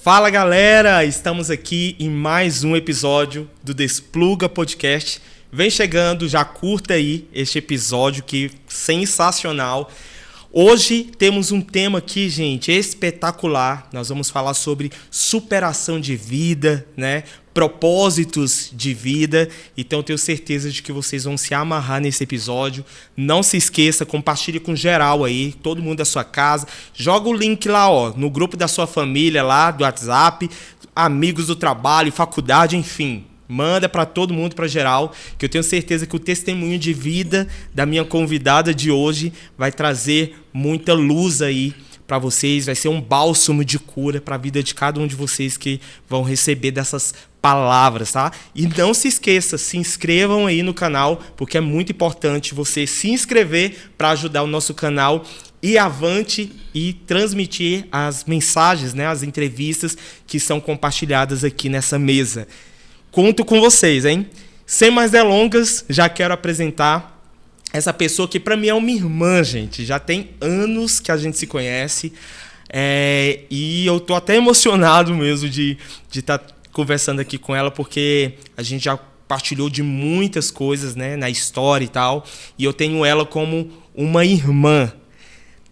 Fala galera, estamos aqui em mais um episódio do Despluga Podcast. Vem chegando, já curta aí este episódio que sensacional. Hoje temos um tema aqui, gente, espetacular. Nós vamos falar sobre superação de vida, né? Propósitos de vida. Então eu tenho certeza de que vocês vão se amarrar nesse episódio. Não se esqueça, compartilhe com geral aí, todo mundo da sua casa. Joga o link lá, ó, no grupo da sua família lá, do WhatsApp, amigos do trabalho, faculdade, enfim. Manda para todo mundo, para geral, que eu tenho certeza que o testemunho de vida da minha convidada de hoje vai trazer muita luz aí para vocês, vai ser um bálsamo de cura para a vida de cada um de vocês que vão receber dessas palavras, tá? E não se esqueça, se inscrevam aí no canal, porque é muito importante você se inscrever para ajudar o nosso canal ir avante e transmitir as mensagens, né, as entrevistas que são compartilhadas aqui nessa mesa. Conto com vocês, hein? Sem mais delongas, já quero apresentar essa pessoa que para mim é uma irmã, gente. Já tem anos que a gente se conhece. E eu tô até emocionado mesmo de estar conversando aqui com ela, porque a gente já partilhou de muitas coisas, né, na história e tal. E eu tenho ela como uma irmã.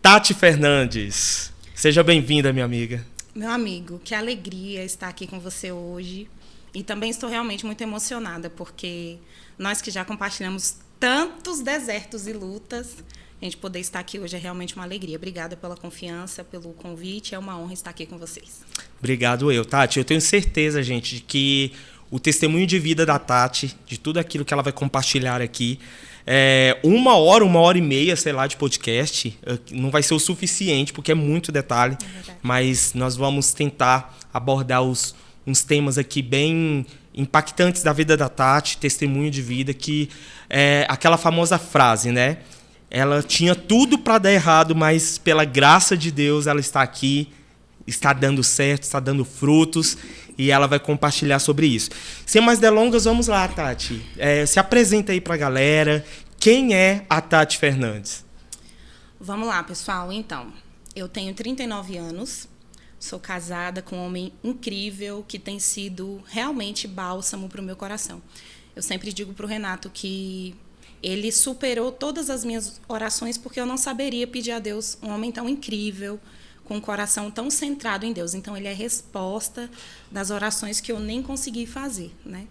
Tati Fernandes. Seja bem-vinda, minha amiga. Meu amigo, que alegria estar aqui com você hoje. E também estou realmente muito emocionada, porque nós que já compartilhamos tantos desertos e lutas, a gente poder estar aqui hoje é realmente uma alegria. Obrigada pela confiança, pelo convite. É uma honra estar aqui com vocês. Obrigado eu, Tati. Eu tenho certeza, gente, de que o testemunho de vida da Tati, de tudo aquilo que ela vai compartilhar aqui, 1 hora e meia, sei lá, de podcast, não vai ser o suficiente, porque é muito detalhe. Mas nós vamos tentar abordar uns temas aqui bem impactantes da vida da Tati, testemunho de vida, que é aquela famosa frase, né? Ela tinha tudo para dar errado, mas pela graça de Deus ela está aqui, está dando certo, está dando frutos, e ela vai compartilhar sobre isso. Sem mais delongas, vamos lá, Tati. Se apresenta aí para a galera. Quem é a Tati Fernandes? Vamos lá, pessoal. Então, eu tenho 39 anos. Sou casada com um homem incrível que tem sido realmente bálsamo para o meu coração. Eu sempre digo para o Renato que ele superou todas as minhas orações, porque eu não saberia pedir a Deus um homem tão incrível, com um coração tão centrado em Deus. Então, ele é a resposta das orações que eu nem consegui fazer, né?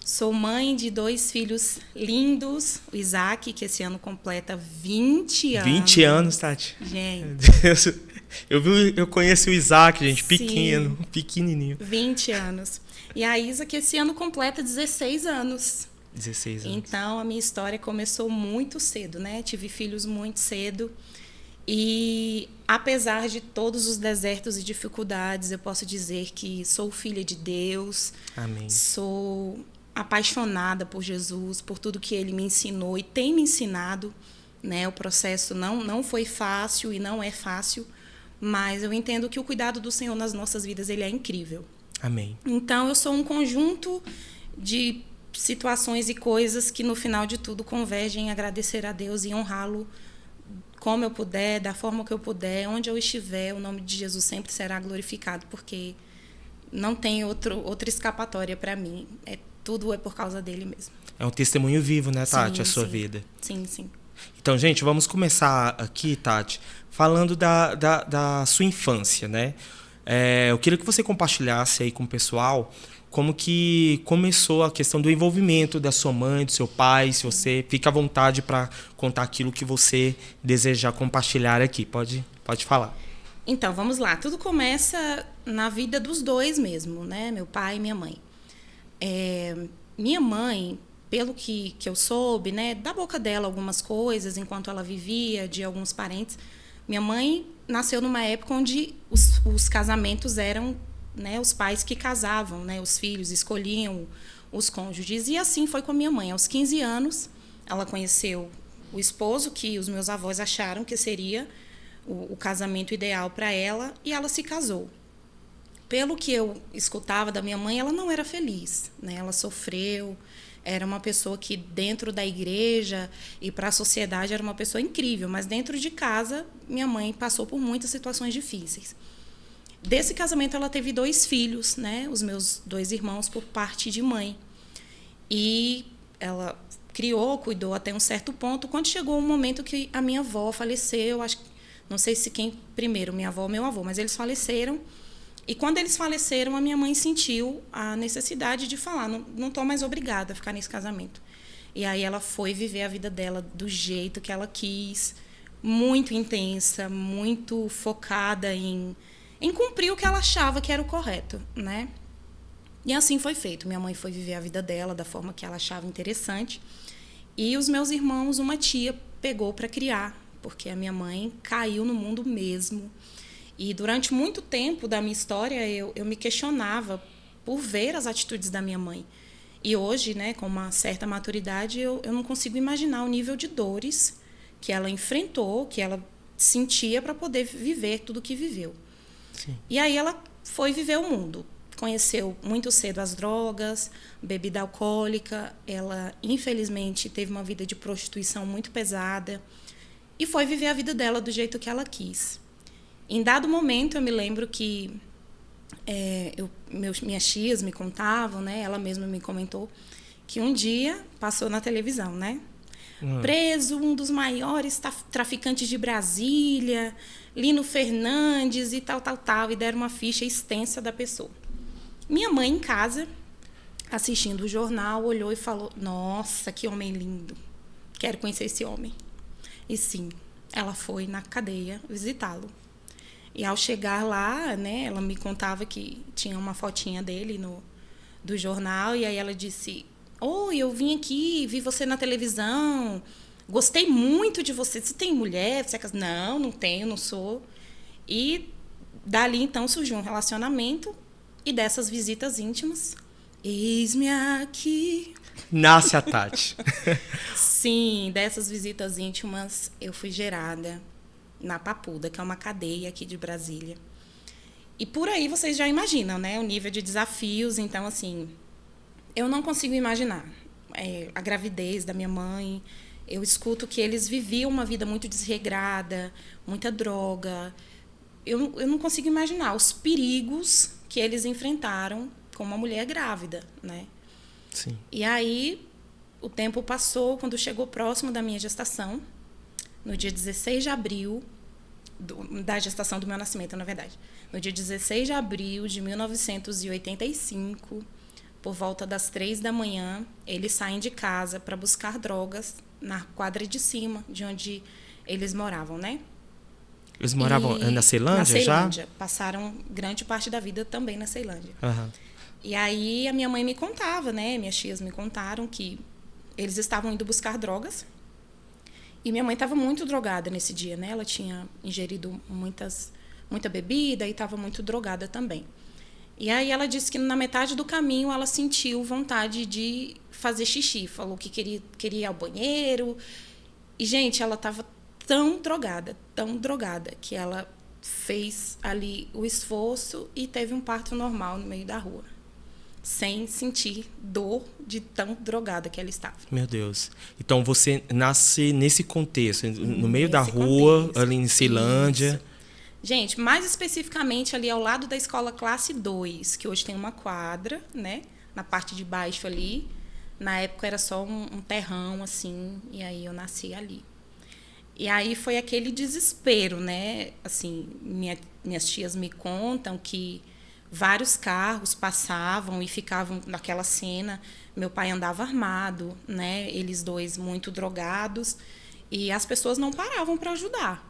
Sou mãe de 2 filhos lindos, o Isaac, que esse ano completa 20 anos. 20 anos, Tati. Gente. Meu Deus. Eu conheci o Isaac, gente, pequeno, pequenininho. 20 anos. E a Isa, que esse ano completa 16 anos. 16 anos. Então, a minha história começou muito cedo, né? Tive filhos muito cedo. E, apesar de todos os desertos e dificuldades, eu posso dizer que sou filha de Deus. Amém. Sou apaixonada por Jesus, por tudo que Ele me ensinou e tem me ensinado, né? O processo não foi fácil e não é fácil, mas eu entendo que o cuidado do Senhor nas nossas vidas, ele é incrível. Amém. Então, eu sou um conjunto de situações e coisas que, no final de tudo, convergem em agradecer a Deus e honrá-lo como eu puder, da forma que eu puder, onde eu estiver, o nome de Jesus sempre será glorificado, porque não tem outra escapatória para mim. Tudo é por causa dele mesmo. É um testemunho vivo, né, Tati, sim, a sua sim. vida? Sim, sim. Então, gente, vamos começar aqui, Tati, falando da sua infância, né? Eu queria que você compartilhasse aí com o pessoal como que começou a questão do envolvimento da sua mãe, do seu pai, se você fica à vontade para contar aquilo que você desejar compartilhar aqui. Pode falar. Então, vamos lá. Tudo começa na vida dos dois mesmo, né? Meu pai e minha mãe. Minha mãe, pelo que eu soube, né, da boca dela algumas coisas, enquanto ela vivia, de alguns parentes, minha mãe nasceu numa época onde os casamentos eram, né, os pais que casavam, né, os filhos escolhiam os cônjuges. E assim foi com a minha mãe. Aos 15 anos, ela conheceu o esposo que os meus avós acharam que seria o casamento ideal para ela, e ela se casou. Pelo que eu escutava da minha mãe, ela não era feliz, né? Ela sofreu, era uma pessoa que dentro da igreja e para a sociedade era uma pessoa incrível, mas dentro de casa minha mãe passou por muitas situações difíceis. Desse casamento, ela teve 2 filhos, né? Os meus 2 irmãos por parte de mãe. E ela criou, cuidou até um certo ponto. Quando chegou o momento que a minha avó faleceu, acho, não sei se quem primeiro, minha avó ou meu avô, mas eles faleceram. E quando eles faleceram, a minha mãe sentiu a necessidade de falar, não estou mais obrigada a ficar nesse casamento. E aí ela foi viver a vida dela do jeito que ela quis, muito intensa, muito focada em cumprir o que ela achava que era o correto, né? E assim foi feito. Minha mãe foi viver a vida dela da forma que ela achava interessante. E os meus irmãos, uma tia pegou para criar, porque a minha mãe caiu no mundo mesmo. E durante muito tempo da minha história, eu me questionava por ver as atitudes da minha mãe. E hoje, né, com uma certa maturidade, eu não consigo imaginar o nível de dores que ela enfrentou, que ela sentia para poder viver tudo o que viveu. Sim. E aí ela foi viver o mundo. Conheceu muito cedo as drogas, bebida alcoólica. Ela, infelizmente, teve uma vida de prostituição muito pesada. E foi viver a vida dela do jeito que ela quis. Em dado momento, eu me lembro que minhas tias me contavam, né? Ela mesma me comentou que um dia passou na televisão, né? Preso um dos maiores traficantes de Brasília, Lino Fernandes e tal, e deram uma ficha extensa da pessoa. Minha mãe, em casa, assistindo o jornal, olhou e falou: nossa, que homem lindo, quero conhecer esse homem. E sim, ela foi na cadeia visitá-lo. E ao chegar lá, né, ela me contava que tinha uma fotinha dele do jornal, e aí ela disse: oi, eu vim aqui, vi você na televisão, gostei muito de você. Você tem mulher? Você é casada? Não, não tenho, não sou. E dali, então, surgiu um relacionamento, e dessas visitas íntimas, eis-me aqui. Nasce a Tati. Sim, dessas visitas íntimas, eu fui gerada na Papuda, que é uma cadeia aqui de Brasília. E por aí vocês já imaginam, né, o nível de desafios. Então, assim, eu não consigo imaginar a gravidez da minha mãe. Eu escuto que eles viviam uma vida muito desregrada, muita droga. Eu não consigo imaginar os perigos que eles enfrentaram com uma mulher grávida, né? Sim. E aí, o tempo passou. Quando chegou próximo da minha gestação, no dia 16 de abril, da gestação do meu nascimento, na verdade, no dia 16 de abril de 1985, por volta das 3 da manhã, eles saem de casa para buscar drogas na quadra de cima, de onde eles moravam, né? Eles moravam na Ceilândia, na Ceilândia, já? Passaram grande parte da vida também na Ceilândia. Uhum. E aí a minha mãe me contava, né? Minhas tias me contaram que eles estavam indo buscar drogas. E minha mãe estava muito drogada nesse dia, né? Ela tinha ingerido muita bebida e estava muito drogada também. E aí ela disse que na metade do caminho ela sentiu vontade de fazer xixi. Falou que queria ir ao banheiro. E, gente, ela estava tão drogada, que ela fez ali o esforço e teve um parto normal no meio da rua, sem sentir dor de tão drogada que ela estava. Meu Deus. Então, você nasce nesse contexto, no meio da rua, contexto, ali em Ceilândia. Isso. Gente, mais especificamente ali ao lado da escola classe 2, que hoje tem uma quadra, né? Na parte de baixo ali. Na época era só um terrão, assim, e aí eu nasci ali. E aí foi aquele desespero, né? Assim, minhas tias me contam que vários carros passavam e ficavam naquela cena. Meu pai andava armado, né? Eles dois muito drogados, e as pessoas não paravam para ajudar.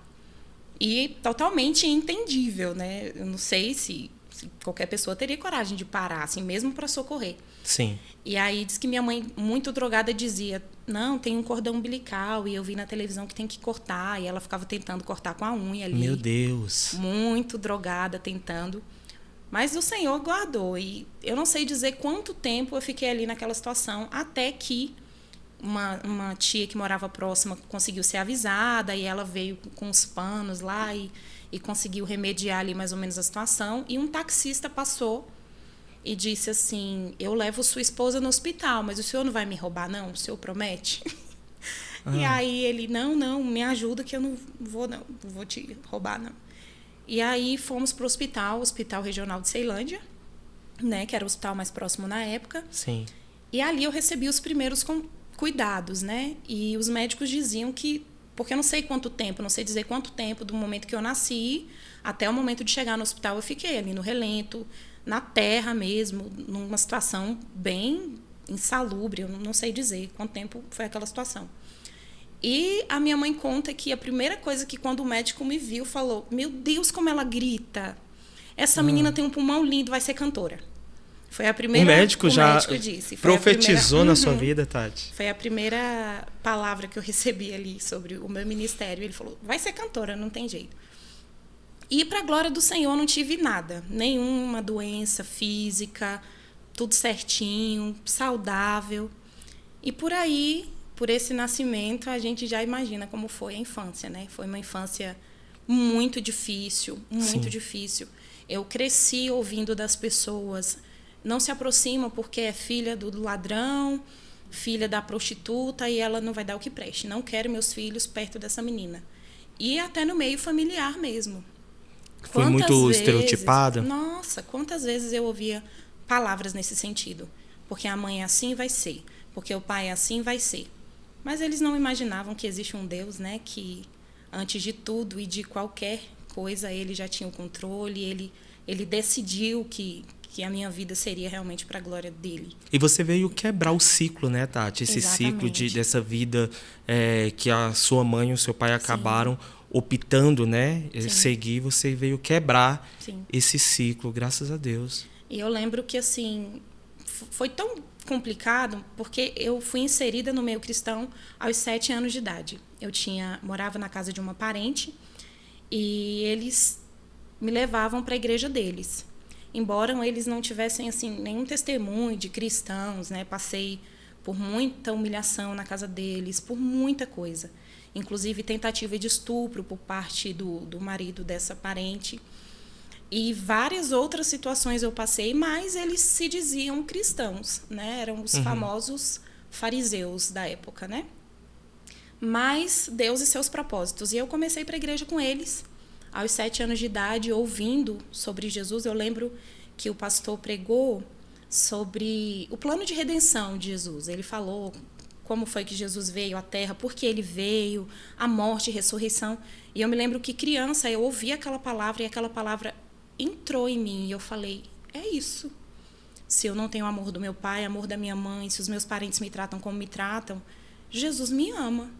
E totalmente entendível, né? Eu não sei se qualquer pessoa teria coragem de parar, assim, mesmo para socorrer. Sim. E aí diz que minha mãe, muito drogada, dizia: não, tem um cordão umbilical e eu vi na televisão que tem que cortar. E ela ficava tentando cortar com a unha ali. Meu Deus. Muito drogada, tentando. Mas o Senhor guardou. E eu não sei dizer quanto tempo eu fiquei ali naquela situação, até que uma tia que morava próxima conseguiu ser avisada, e ela veio com os panos lá e conseguiu remediar ali mais ou menos a situação. E um taxista passou e disse assim: eu levo sua esposa no hospital, mas o senhor não vai me roubar, não? O senhor promete? E aí ele: não, me ajuda que eu não vou te roubar, não. E aí fomos para o Hospital Regional de Ceilândia, né, que era o hospital mais próximo na época. Sim. E ali eu recebi os primeiros cuidados, né? E os médicos diziam que, porque eu não sei quanto tempo, não sei dizer quanto tempo do momento que eu nasci até o momento de chegar no hospital, eu fiquei ali no relento, na terra mesmo, numa situação bem insalubre, eu não sei dizer quanto tempo foi aquela situação. E a minha mãe conta que a primeira coisa que quando o médico me viu, falou: meu Deus, como ela grita! Essa menina tem um pulmão lindo, vai ser cantora. Foi a primeira. O médico disse. Profetizou na sua vida, Tati? Foi a primeira palavra que eu recebi ali sobre o meu ministério. Ele falou: vai ser cantora, não tem jeito. E para a glória do Senhor não tive nada, nenhuma doença física, tudo certinho, saudável. E por aí, por esse nascimento, a gente já imagina como foi a infância, né? Foi uma infância muito difícil, muito Sim. difícil. Eu cresci ouvindo das pessoas: não se aproxima porque é filha do ladrão, filha da prostituta e ela não vai dar o que preste. Não quero meus filhos perto dessa menina. E até no meio familiar mesmo. Foi muito estereotipada? Nossa, quantas vezes eu ouvia palavras nesse sentido. Porque a mãe é assim, vai ser. Porque o pai é assim, vai ser. Mas eles não imaginavam que existe um Deus, né, que antes de tudo e de qualquer coisa ele já tinha o controle, ele decidiu que a minha vida seria realmente para a glória dele. E você veio quebrar o ciclo, né, Tati? Esse Exatamente. ciclo dessa vida que a sua mãe e o seu pai acabaram optando, né, seguir. Você veio quebrar esse ciclo, graças a Deus. E eu lembro que, assim, foi tão complicado porque eu fui inserida no meio cristão aos 7 anos de idade. Eu morava na casa de uma parente e eles me levavam para a igreja deles. Embora eles não tivessem assim nenhum testemunho de cristãos, né? Passei por muita humilhação na casa deles, por muita coisa. Inclusive tentativa de estupro por parte do marido dessa parente. E várias outras situações eu passei, mas eles se diziam cristãos, né? Eram os famosos fariseus da época, né? Mas Deus e seus propósitos. E eu comecei para a igreja com eles, aos 7 anos de idade, ouvindo sobre Jesus. Eu lembro que o pastor pregou sobre o plano de redenção de Jesus. Ele falou como foi que Jesus veio à Terra, por que ele veio, a morte e ressurreição. E eu me lembro que criança eu ouvi aquela palavra e aquela palavra entrou em mim e eu falei: é isso. Se eu não tenho o amor do meu pai, amor da minha mãe, se os meus parentes me tratam como me tratam, Jesus me ama.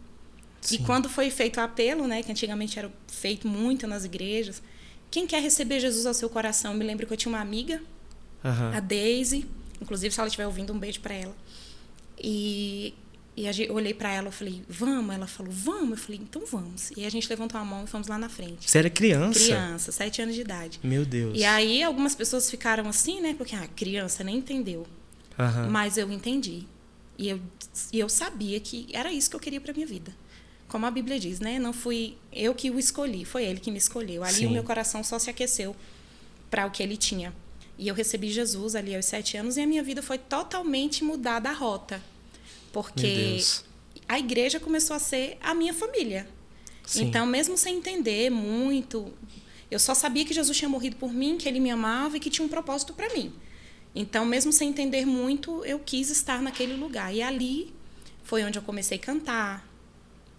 Sim. E quando foi feito o apelo, né, que antigamente era feito muito nas igrejas, quem quer receber Jesus ao seu coração? Eu me lembro que eu tinha uma amiga, a Daisy, inclusive se ela estiver ouvindo, um beijo para ela. E eu olhei para ela e falei: vamos? Ela falou: vamos. Eu falei: então vamos. E a gente levantou a mão e fomos lá na frente. Você era criança? Criança, 7 anos de idade. Meu Deus. E aí algumas pessoas ficaram assim, né, porque a criança nem entendeu. Mas eu entendi. E eu sabia que era isso que eu queria para minha vida. Como a Bíblia diz, né? Não fui eu que o escolhi, foi ele que me escolheu. Ali o meu coração só se aqueceu para o que ele tinha. E eu recebi Jesus ali aos 7 anos e a minha vida foi totalmente mudada a rota. Porque a igreja começou a ser a minha família. Sim. Então, mesmo sem entender muito, eu só sabia que Jesus tinha morrido por mim, que ele me amava e que tinha um propósito para mim. Então, mesmo sem entender muito, eu quis estar naquele lugar. E ali foi onde eu comecei a cantar.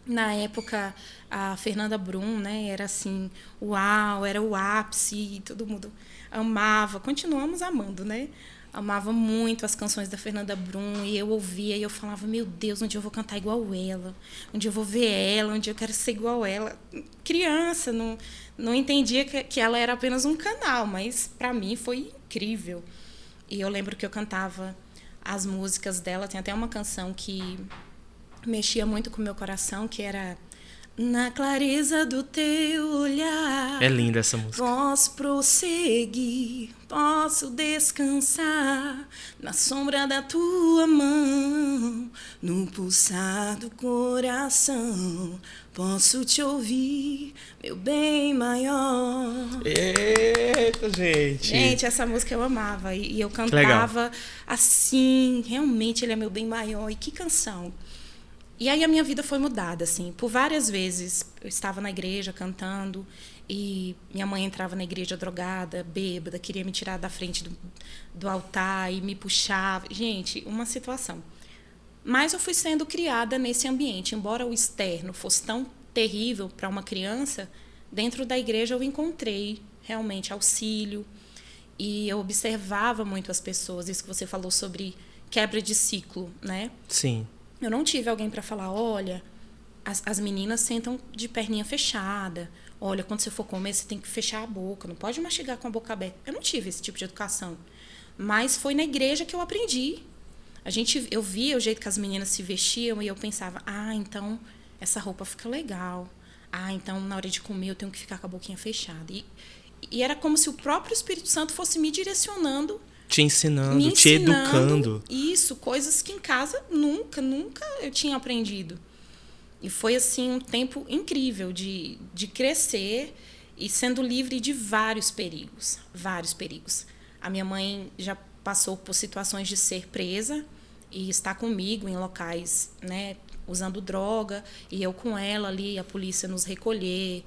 Na época, a Fernanda Brum, né, era assim, uau, era o ápice, e todo mundo amava, continuamos amando, né? Amava muito as canções da Fernanda Brum, e eu ouvia e eu falava: meu Deus, um dia eu vou cantar igual ela, um dia eu vou ver ela, um dia eu quero ser igual ela. Criança, não entendia que ela era apenas um canal, mas para mim foi incrível. E eu lembro que eu cantava as músicas dela, tem até uma canção que mexia muito com o meu coração, que era: na clareza do teu olhar. É linda essa música. Posso prosseguir, posso descansar na sombra da tua mão, no pulsar do coração. Posso te ouvir, meu bem maior. Eita, gente! Gente, essa música eu amava. E eu cantava assim, realmente ele é meu bem maior. E que canção! E aí a minha vida foi mudada, assim. Por várias vezes eu estava na igreja cantando e minha mãe entrava na igreja drogada, bêbada, queria me tirar da frente do altar e me puxava. Gente, uma situação. Mas eu fui sendo criada nesse ambiente. Embora o externo fosse tão terrível para uma criança, dentro da igreja eu encontrei realmente auxílio. E eu observava muito as pessoas. Isso que você falou sobre quebra de ciclo, né? Sim. Eu não tive alguém para falar, olha, as meninas sentam de perninha fechada. Olha, quando você for comer, você tem que fechar a boca. Não pode mastigar com a boca aberta. Eu não tive esse tipo de educação. Mas foi na igreja que eu aprendi. Eu via o jeito que as meninas se vestiam e eu pensava, então essa roupa fica legal. Então na hora de comer eu tenho que ficar com a boquinha fechada. E era como se o próprio Espírito Santo fosse me direcionando, te ensinando, te educando. Isso, coisas que em casa nunca eu tinha aprendido. E foi assim um tempo incrível de crescer e sendo livre de vários perigos. A minha mãe já passou por situações de ser presa e estar comigo em locais, né, usando droga, e eu com ela ali, a polícia nos recolher.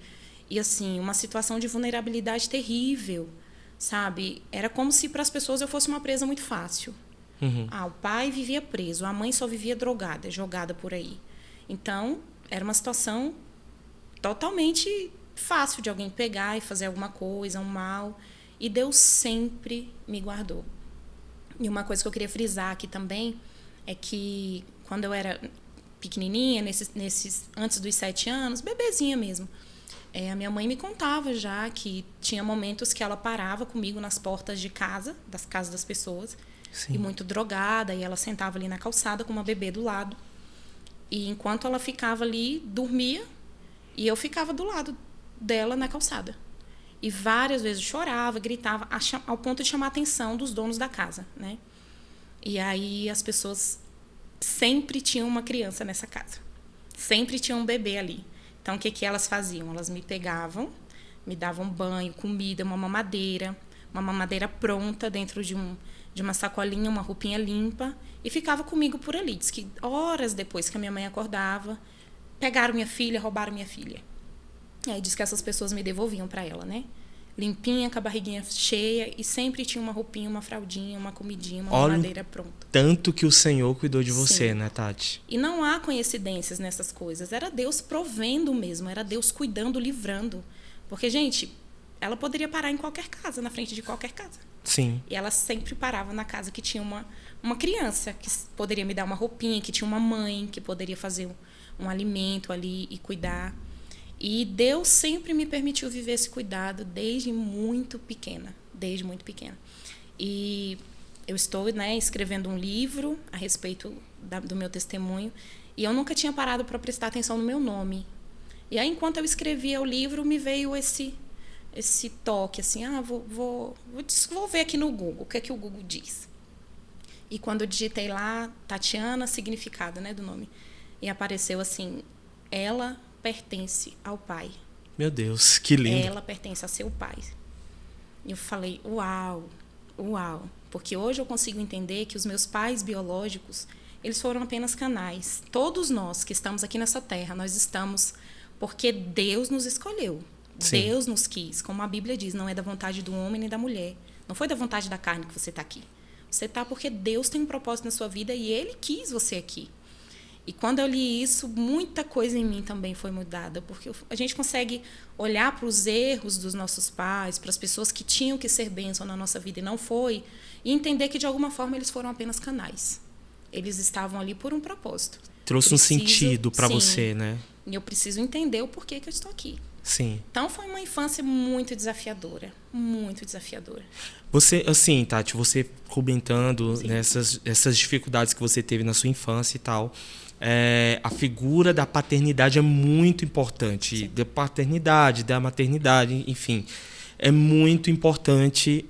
E assim, uma situação de vulnerabilidade terrível. Sabe? Era como se para as pessoas eu fosse uma presa muito fácil. Uhum. O pai vivia preso, a mãe só vivia drogada, jogada por aí. Então, era uma situação totalmente fácil de alguém pegar e fazer alguma coisa, um mal. E Deus sempre me guardou. E uma coisa que eu queria frisar aqui também é que quando eu era pequenininha, antes dos 7 anos, bebezinha mesmo, a minha mãe me contava já que tinha momentos que ela parava comigo nas portas de casa, das casas das pessoas, Sim. e muito drogada, e ela sentava ali na calçada com uma bebê do lado. E enquanto ela ficava ali, dormia, e eu ficava do lado dela na calçada. E várias vezes chorava, gritava, ao ponto de chamar a atenção dos donos da casa, né? E aí as pessoas sempre tinham uma criança nessa casa. Sempre tinha um bebê ali. Então, o que elas faziam? Elas me pegavam, me davam banho, comida, uma mamadeira pronta dentro de uma sacolinha, uma roupinha limpa, e ficava comigo por ali. Diz que horas depois que a minha mãe acordava, pegaram minha filha, roubaram minha filha. E aí diz que essas pessoas me devolviam para ela, né? Limpinha, com a barriguinha cheia, e sempre tinha uma roupinha, uma fraldinha, uma comidinha, uma mamadeira pronta. Tanto que o Senhor cuidou de você, Sim. né, Tati? E não há coincidências nessas coisas. Era Deus provendo mesmo, era Deus cuidando, livrando. Porque, gente, ela poderia parar em qualquer casa, na frente de qualquer casa. Sim. E ela sempre parava na casa que tinha uma criança, que poderia me dar uma roupinha, que tinha uma mãe, que poderia fazer um alimento ali e cuidar. E Deus sempre me permitiu viver esse cuidado desde muito pequena. E eu estou, né, escrevendo um livro a respeito do meu testemunho, e eu nunca tinha parado para prestar atenção no meu nome. E aí, enquanto eu escrevia o livro, me veio esse toque, assim, vou ver aqui no Google, o que é que o Google diz. E quando eu digitei lá, Tatiana, significado, né, do nome, e apareceu assim, ela pertence ao pai. Meu Deus, que lindo. Ela pertence a seu pai. E eu falei, uau. Porque hoje eu consigo entender que os meus pais biológicos, eles foram apenas canais. Todos nós que estamos aqui nessa terra, nós estamos porque Deus nos escolheu. Sim. Deus nos quis. Como a Bíblia diz, não é da vontade do homem nem da mulher. Não foi da vontade da carne que você está aqui. Você está porque Deus tem um propósito na sua vida e Ele quis você aqui. E quando eu li isso, muita coisa em mim também foi mudada, porque a gente consegue olhar para os erros dos nossos pais, para as pessoas que tinham que ser bênção na nossa vida e não foi, e entender que, de alguma forma, eles foram apenas canais. Eles estavam ali por um propósito. Trouxe um sentido para você, né? E eu preciso entender o porquê que eu estou aqui. Sim. Então, foi uma infância muito desafiadora. Muito desafiadora. Você, assim, Tati, você comentando essas dificuldades que você teve na sua infância e tal, a figura da paternidade é muito importante. Sim. Da paternidade, da maternidade, enfim. É muito importante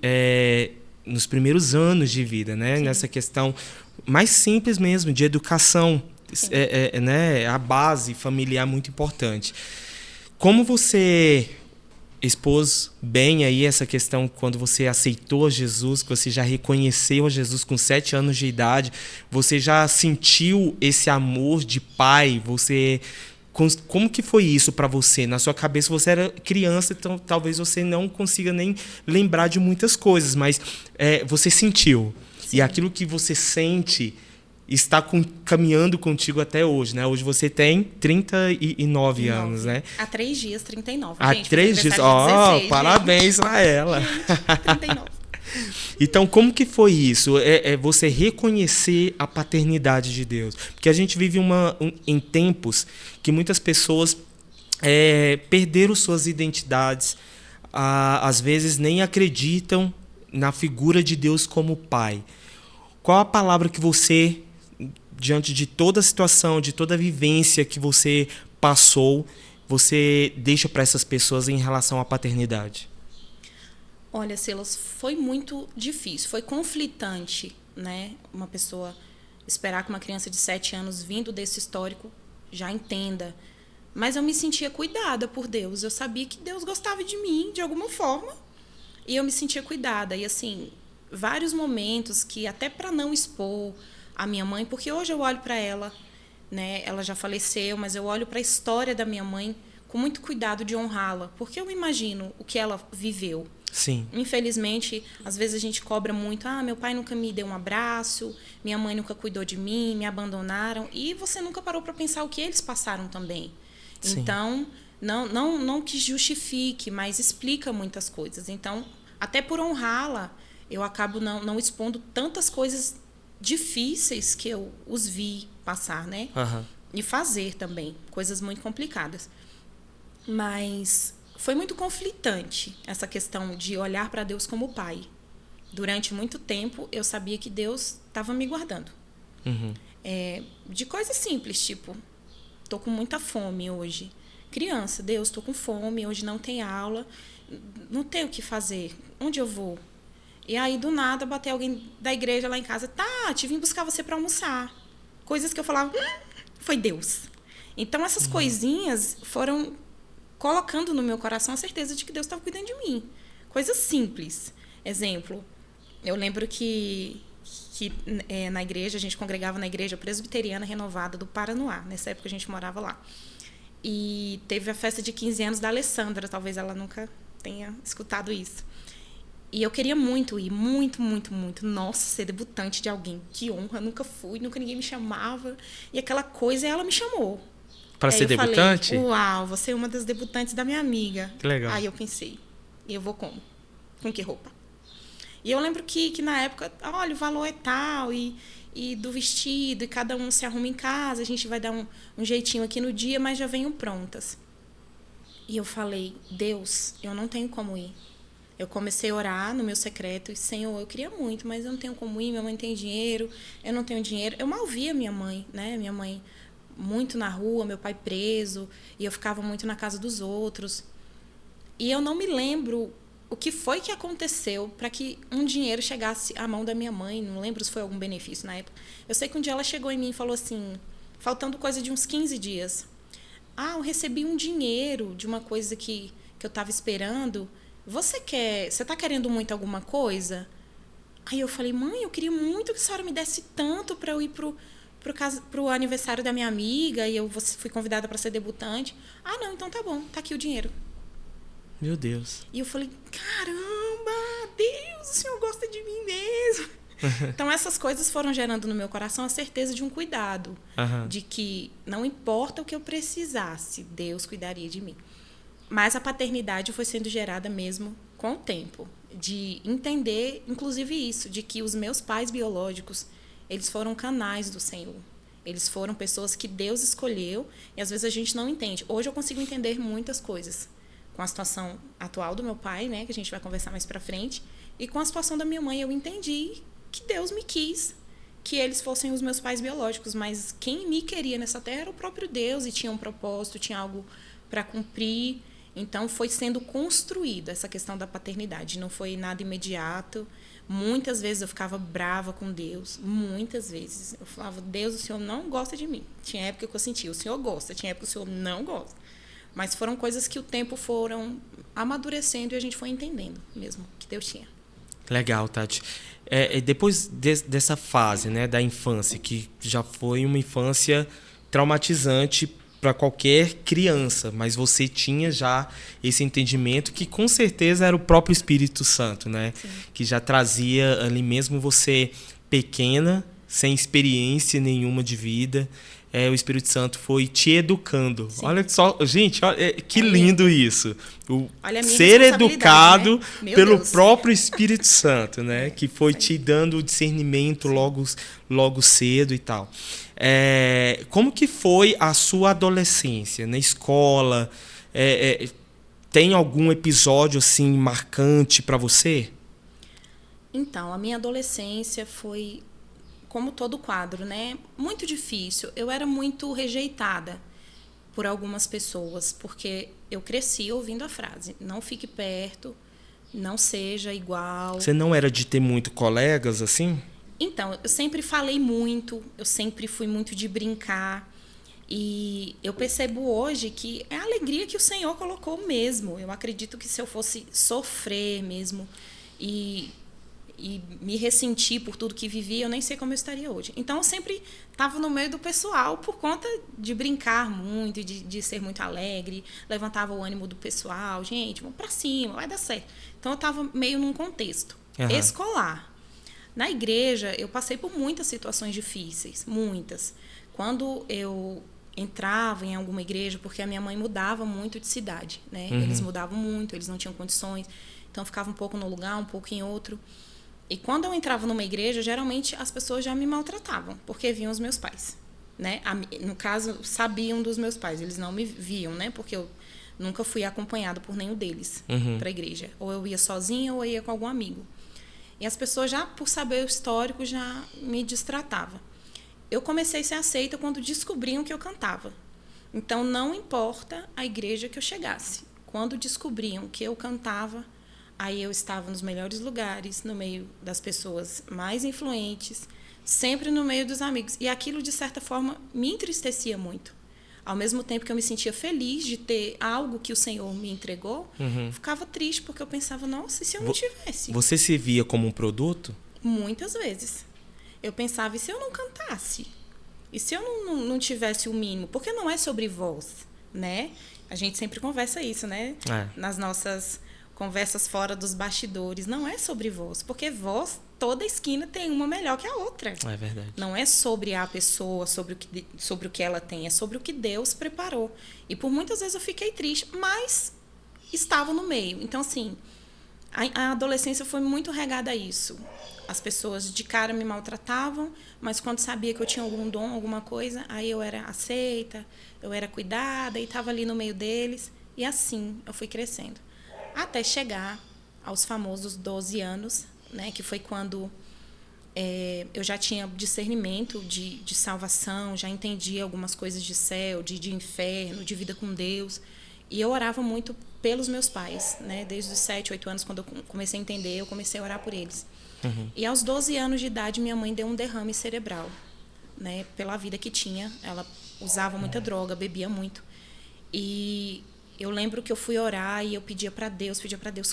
nos primeiros anos de vida, né? Nessa questão mais simples mesmo, de educação. Né? A base familiar é muito importante. Como você expôs bem aí essa questão quando você aceitou Jesus, que você já reconheceu a Jesus com 7 anos de idade, você já sentiu esse amor de pai, você... Como que foi isso para você? Na sua cabeça você era criança, então talvez você não consiga nem lembrar de muitas coisas, mas você sentiu. Sim. E aquilo que você sente está caminhando contigo até hoje, né? Hoje você tem 39 anos, né? Há 3 dias, 39. Há gente, 3 dias. 16, Parabéns para ela. Gente, 39. Então, como que foi isso? Você reconhecer a paternidade de Deus. Porque a gente vive em tempos que muitas pessoas perderam suas identidades, às vezes nem acreditam na figura de Deus como pai. Qual a palavra que você, diante de toda a situação, de toda a vivência que você passou, você deixa para essas pessoas em relação à paternidade? Olha, Silas, foi muito difícil, foi conflitante, né? Uma pessoa esperar que uma criança de 7 anos, vindo desse histórico, já entenda. Mas eu me sentia cuidada por Deus. Eu sabia que Deus gostava de mim, de alguma forma. E eu me sentia cuidada. E, assim, vários momentos que, até para não expor a minha mãe, porque hoje eu olho para ela, né? Ela já faleceu, mas eu olho para a história da minha mãe com muito cuidado de honrá-la. Porque eu imagino o que ela viveu. Sim. Infelizmente, às vezes a gente cobra muito. Meu pai nunca me deu um abraço, minha mãe nunca cuidou de mim, me abandonaram. E você nunca parou para pensar o que eles passaram também. Sim. Então, não que justifique, mas explica muitas coisas. Então, até por honrá-la, eu acabo não expondo tantas coisas difíceis que eu os vi passar, né? Uhum. E fazer também, coisas muito complicadas. Mas foi muito conflitante essa questão de olhar para Deus como pai. Durante muito tempo, eu sabia que Deus estava me guardando. Uhum. De coisas simples, tipo, tô com muita fome hoje. Criança, Deus, tô com fome, hoje não tem aula, não tenho o que fazer, onde eu vou? E aí, do nada, bateu alguém da igreja lá em casa, Tati, vim buscar você para almoçar. Coisas que eu falava, foi Deus. Então, essas coisinhas foram colocando no meu coração a certeza de que Deus estava cuidando de mim. Coisas simples. Exemplo, eu lembro que na igreja, a gente congregava na igreja presbiteriana renovada do Paranoá. Nessa época a gente morava lá. E teve a festa de 15 anos da Alessandra, talvez ela nunca tenha escutado isso. E eu queria muito ir, muito, muito, muito. Nossa, ser debutante de alguém. Que honra, nunca fui, nunca ninguém me chamava. E aquela coisa, ela me chamou. Para ser debutante? Falei, uau, você é uma das debutantes da minha amiga. Que legal. Aí eu pensei, eu vou como? Com que roupa? E eu lembro que na época, olha, o valor é tal, e do vestido, e cada um se arruma em casa, a gente vai dar um jeitinho aqui no dia, mas já venham prontas. E eu falei, Deus, eu não tenho como ir. Eu comecei a orar no meu secreto, e Senhor, eu queria muito, mas eu não tenho como ir, minha mãe tem dinheiro, eu não tenho dinheiro. Eu mal via minha mãe, né? Minha mãe muito na rua, meu pai preso, e eu ficava muito na casa dos outros. E eu não me lembro o que foi que aconteceu para que um dinheiro chegasse à mão da minha mãe, não lembro se foi algum benefício na época. Eu sei que um dia ela chegou em mim e falou assim, faltando coisa de uns 15 dias, eu recebi um dinheiro de uma coisa que eu estava esperando, você está querendo muito alguma coisa? Aí eu falei, mãe, eu queria muito que a senhora me desse tanto para eu ir pro aniversário da minha amiga, e eu fui convidada para ser debutante. Não, então tá bom, tá aqui o dinheiro. Meu Deus. E eu falei, caramba, Deus, o Senhor gosta de mim mesmo. Então essas coisas foram gerando no meu coração a certeza de um cuidado, de que não importa o que eu precisasse, Deus cuidaria de mim. Mas a paternidade foi sendo gerada mesmo com o tempo, de entender, inclusive isso, de que os meus pais biológicos, eles foram canais do Senhor. Eles foram pessoas que Deus escolheu e às vezes a gente não entende. Hoje eu consigo entender muitas coisas com a situação atual do meu pai, né, que a gente vai conversar mais pra frente, e com a situação da minha mãe. Eu entendi que Deus me quis, que eles fossem os meus pais biológicos, mas quem me queria nessa terra era o próprio Deus, e tinha um propósito, tinha algo para cumprir. Então foi sendo construída essa questão da paternidade, não foi nada imediato. Muitas vezes eu ficava brava com Deus, muitas vezes. Eu falava, Deus, o Senhor não gosta de mim. Tinha época que eu sentia, o Senhor gosta, tinha época que o Senhor não gosta. Mas foram coisas que o tempo foram amadurecendo e a gente foi entendendo mesmo que Deus tinha. Legal, Tati. Depois dessa fase, né, da infância, que já foi uma infância traumatizante para qualquer criança, mas você tinha já esse entendimento que com certeza era o próprio Espírito Santo, né? Sim. Que já trazia ali mesmo você pequena, sem experiência nenhuma de vida, o Espírito Santo foi te educando. Sim. Olha só, gente, olha, que lindo isso. Olha a minha ser educado, né? pelo Deus. próprio Espírito Santo, né? Que foi te dando o discernimento logo cedo e tal. Como que foi a sua adolescência na escola? Tem algum episódio assim marcante para você? Então, a minha adolescência foi como todo quadro, né? Muito difícil. Eu era muito rejeitada por algumas pessoas, porque eu cresci ouvindo a frase: não fique perto, não seja igual. Você não era de ter muito colegas assim? Então, eu sempre falei muito, eu sempre fui muito de brincar. E eu percebo hoje que é a alegria que o Senhor colocou mesmo. Eu acredito que se eu fosse sofrer mesmo e me ressentir por tudo que vivi, eu nem sei como eu estaria hoje. Então, eu sempre estava no meio do pessoal por conta de brincar muito, de ser muito alegre, levantava o ânimo do pessoal. Gente, vamos para cima, vai dar certo. Então, eu estava meio num contexto escolar. Na igreja, eu passei por muitas situações difíceis, muitas. Quando eu entrava em alguma igreja, porque a minha mãe mudava muito de cidade, né? Eles mudavam muito, eles não tinham condições, então ficava um pouco no lugar, um pouco em outro. E quando eu entrava numa igreja, geralmente as pessoas já me maltratavam, porque viam os meus pais, né? No caso, sabiam dos meus pais, eles não me viam, né? Porque eu nunca fui acompanhada por nenhum deles para a igreja. Ou eu ia sozinha ou eu ia com algum amigo. E as pessoas já, por saber o histórico, já me distratavam. Eu comecei a ser aceita quando descobriam que eu cantava. Então, não importa a igreja que eu chegasse. Quando descobriam que eu cantava, aí eu estava nos melhores lugares, no meio das pessoas mais influentes, sempre no meio dos amigos. E aquilo, de certa forma, me entristecia muito. Ao mesmo tempo que eu me sentia feliz de ter algo que o Senhor me entregou, ficava triste porque eu pensava, nossa, e se eu não tivesse? Você se via como um produto? Muitas vezes. Eu pensava, e se eu não cantasse? E se eu não tivesse o mínimo? Porque não é sobre voz, né? A gente sempre conversa isso, né? Nas nossas conversas fora dos bastidores. Não é sobre voz. Porque voz, toda esquina tem uma melhor que a outra. É verdade. Não é sobre a pessoa, sobre o que ela tem. É sobre o que Deus preparou. E por muitas vezes eu fiquei triste, mas estava no meio. Então, assim, a adolescência foi muito regada a isso. As pessoas de cara me maltratavam, mas quando sabia que eu tinha algum dom, alguma coisa, aí eu era aceita, eu era cuidada e estava ali no meio deles. E assim eu fui crescendo. Até chegar aos famosos 12 anos, né, que foi quando eu já tinha discernimento de salvação, já entendia algumas coisas de céu, de inferno, de vida com Deus. E eu orava muito pelos meus pais, né? Desde os 7, 8 anos, quando eu comecei a entender, eu comecei a orar por eles. E aos 12 anos de idade, minha mãe deu um derrame cerebral, né? Pela vida que tinha. Ela usava muita droga, bebia muito. E eu lembro que eu fui orar e eu pedia para Deus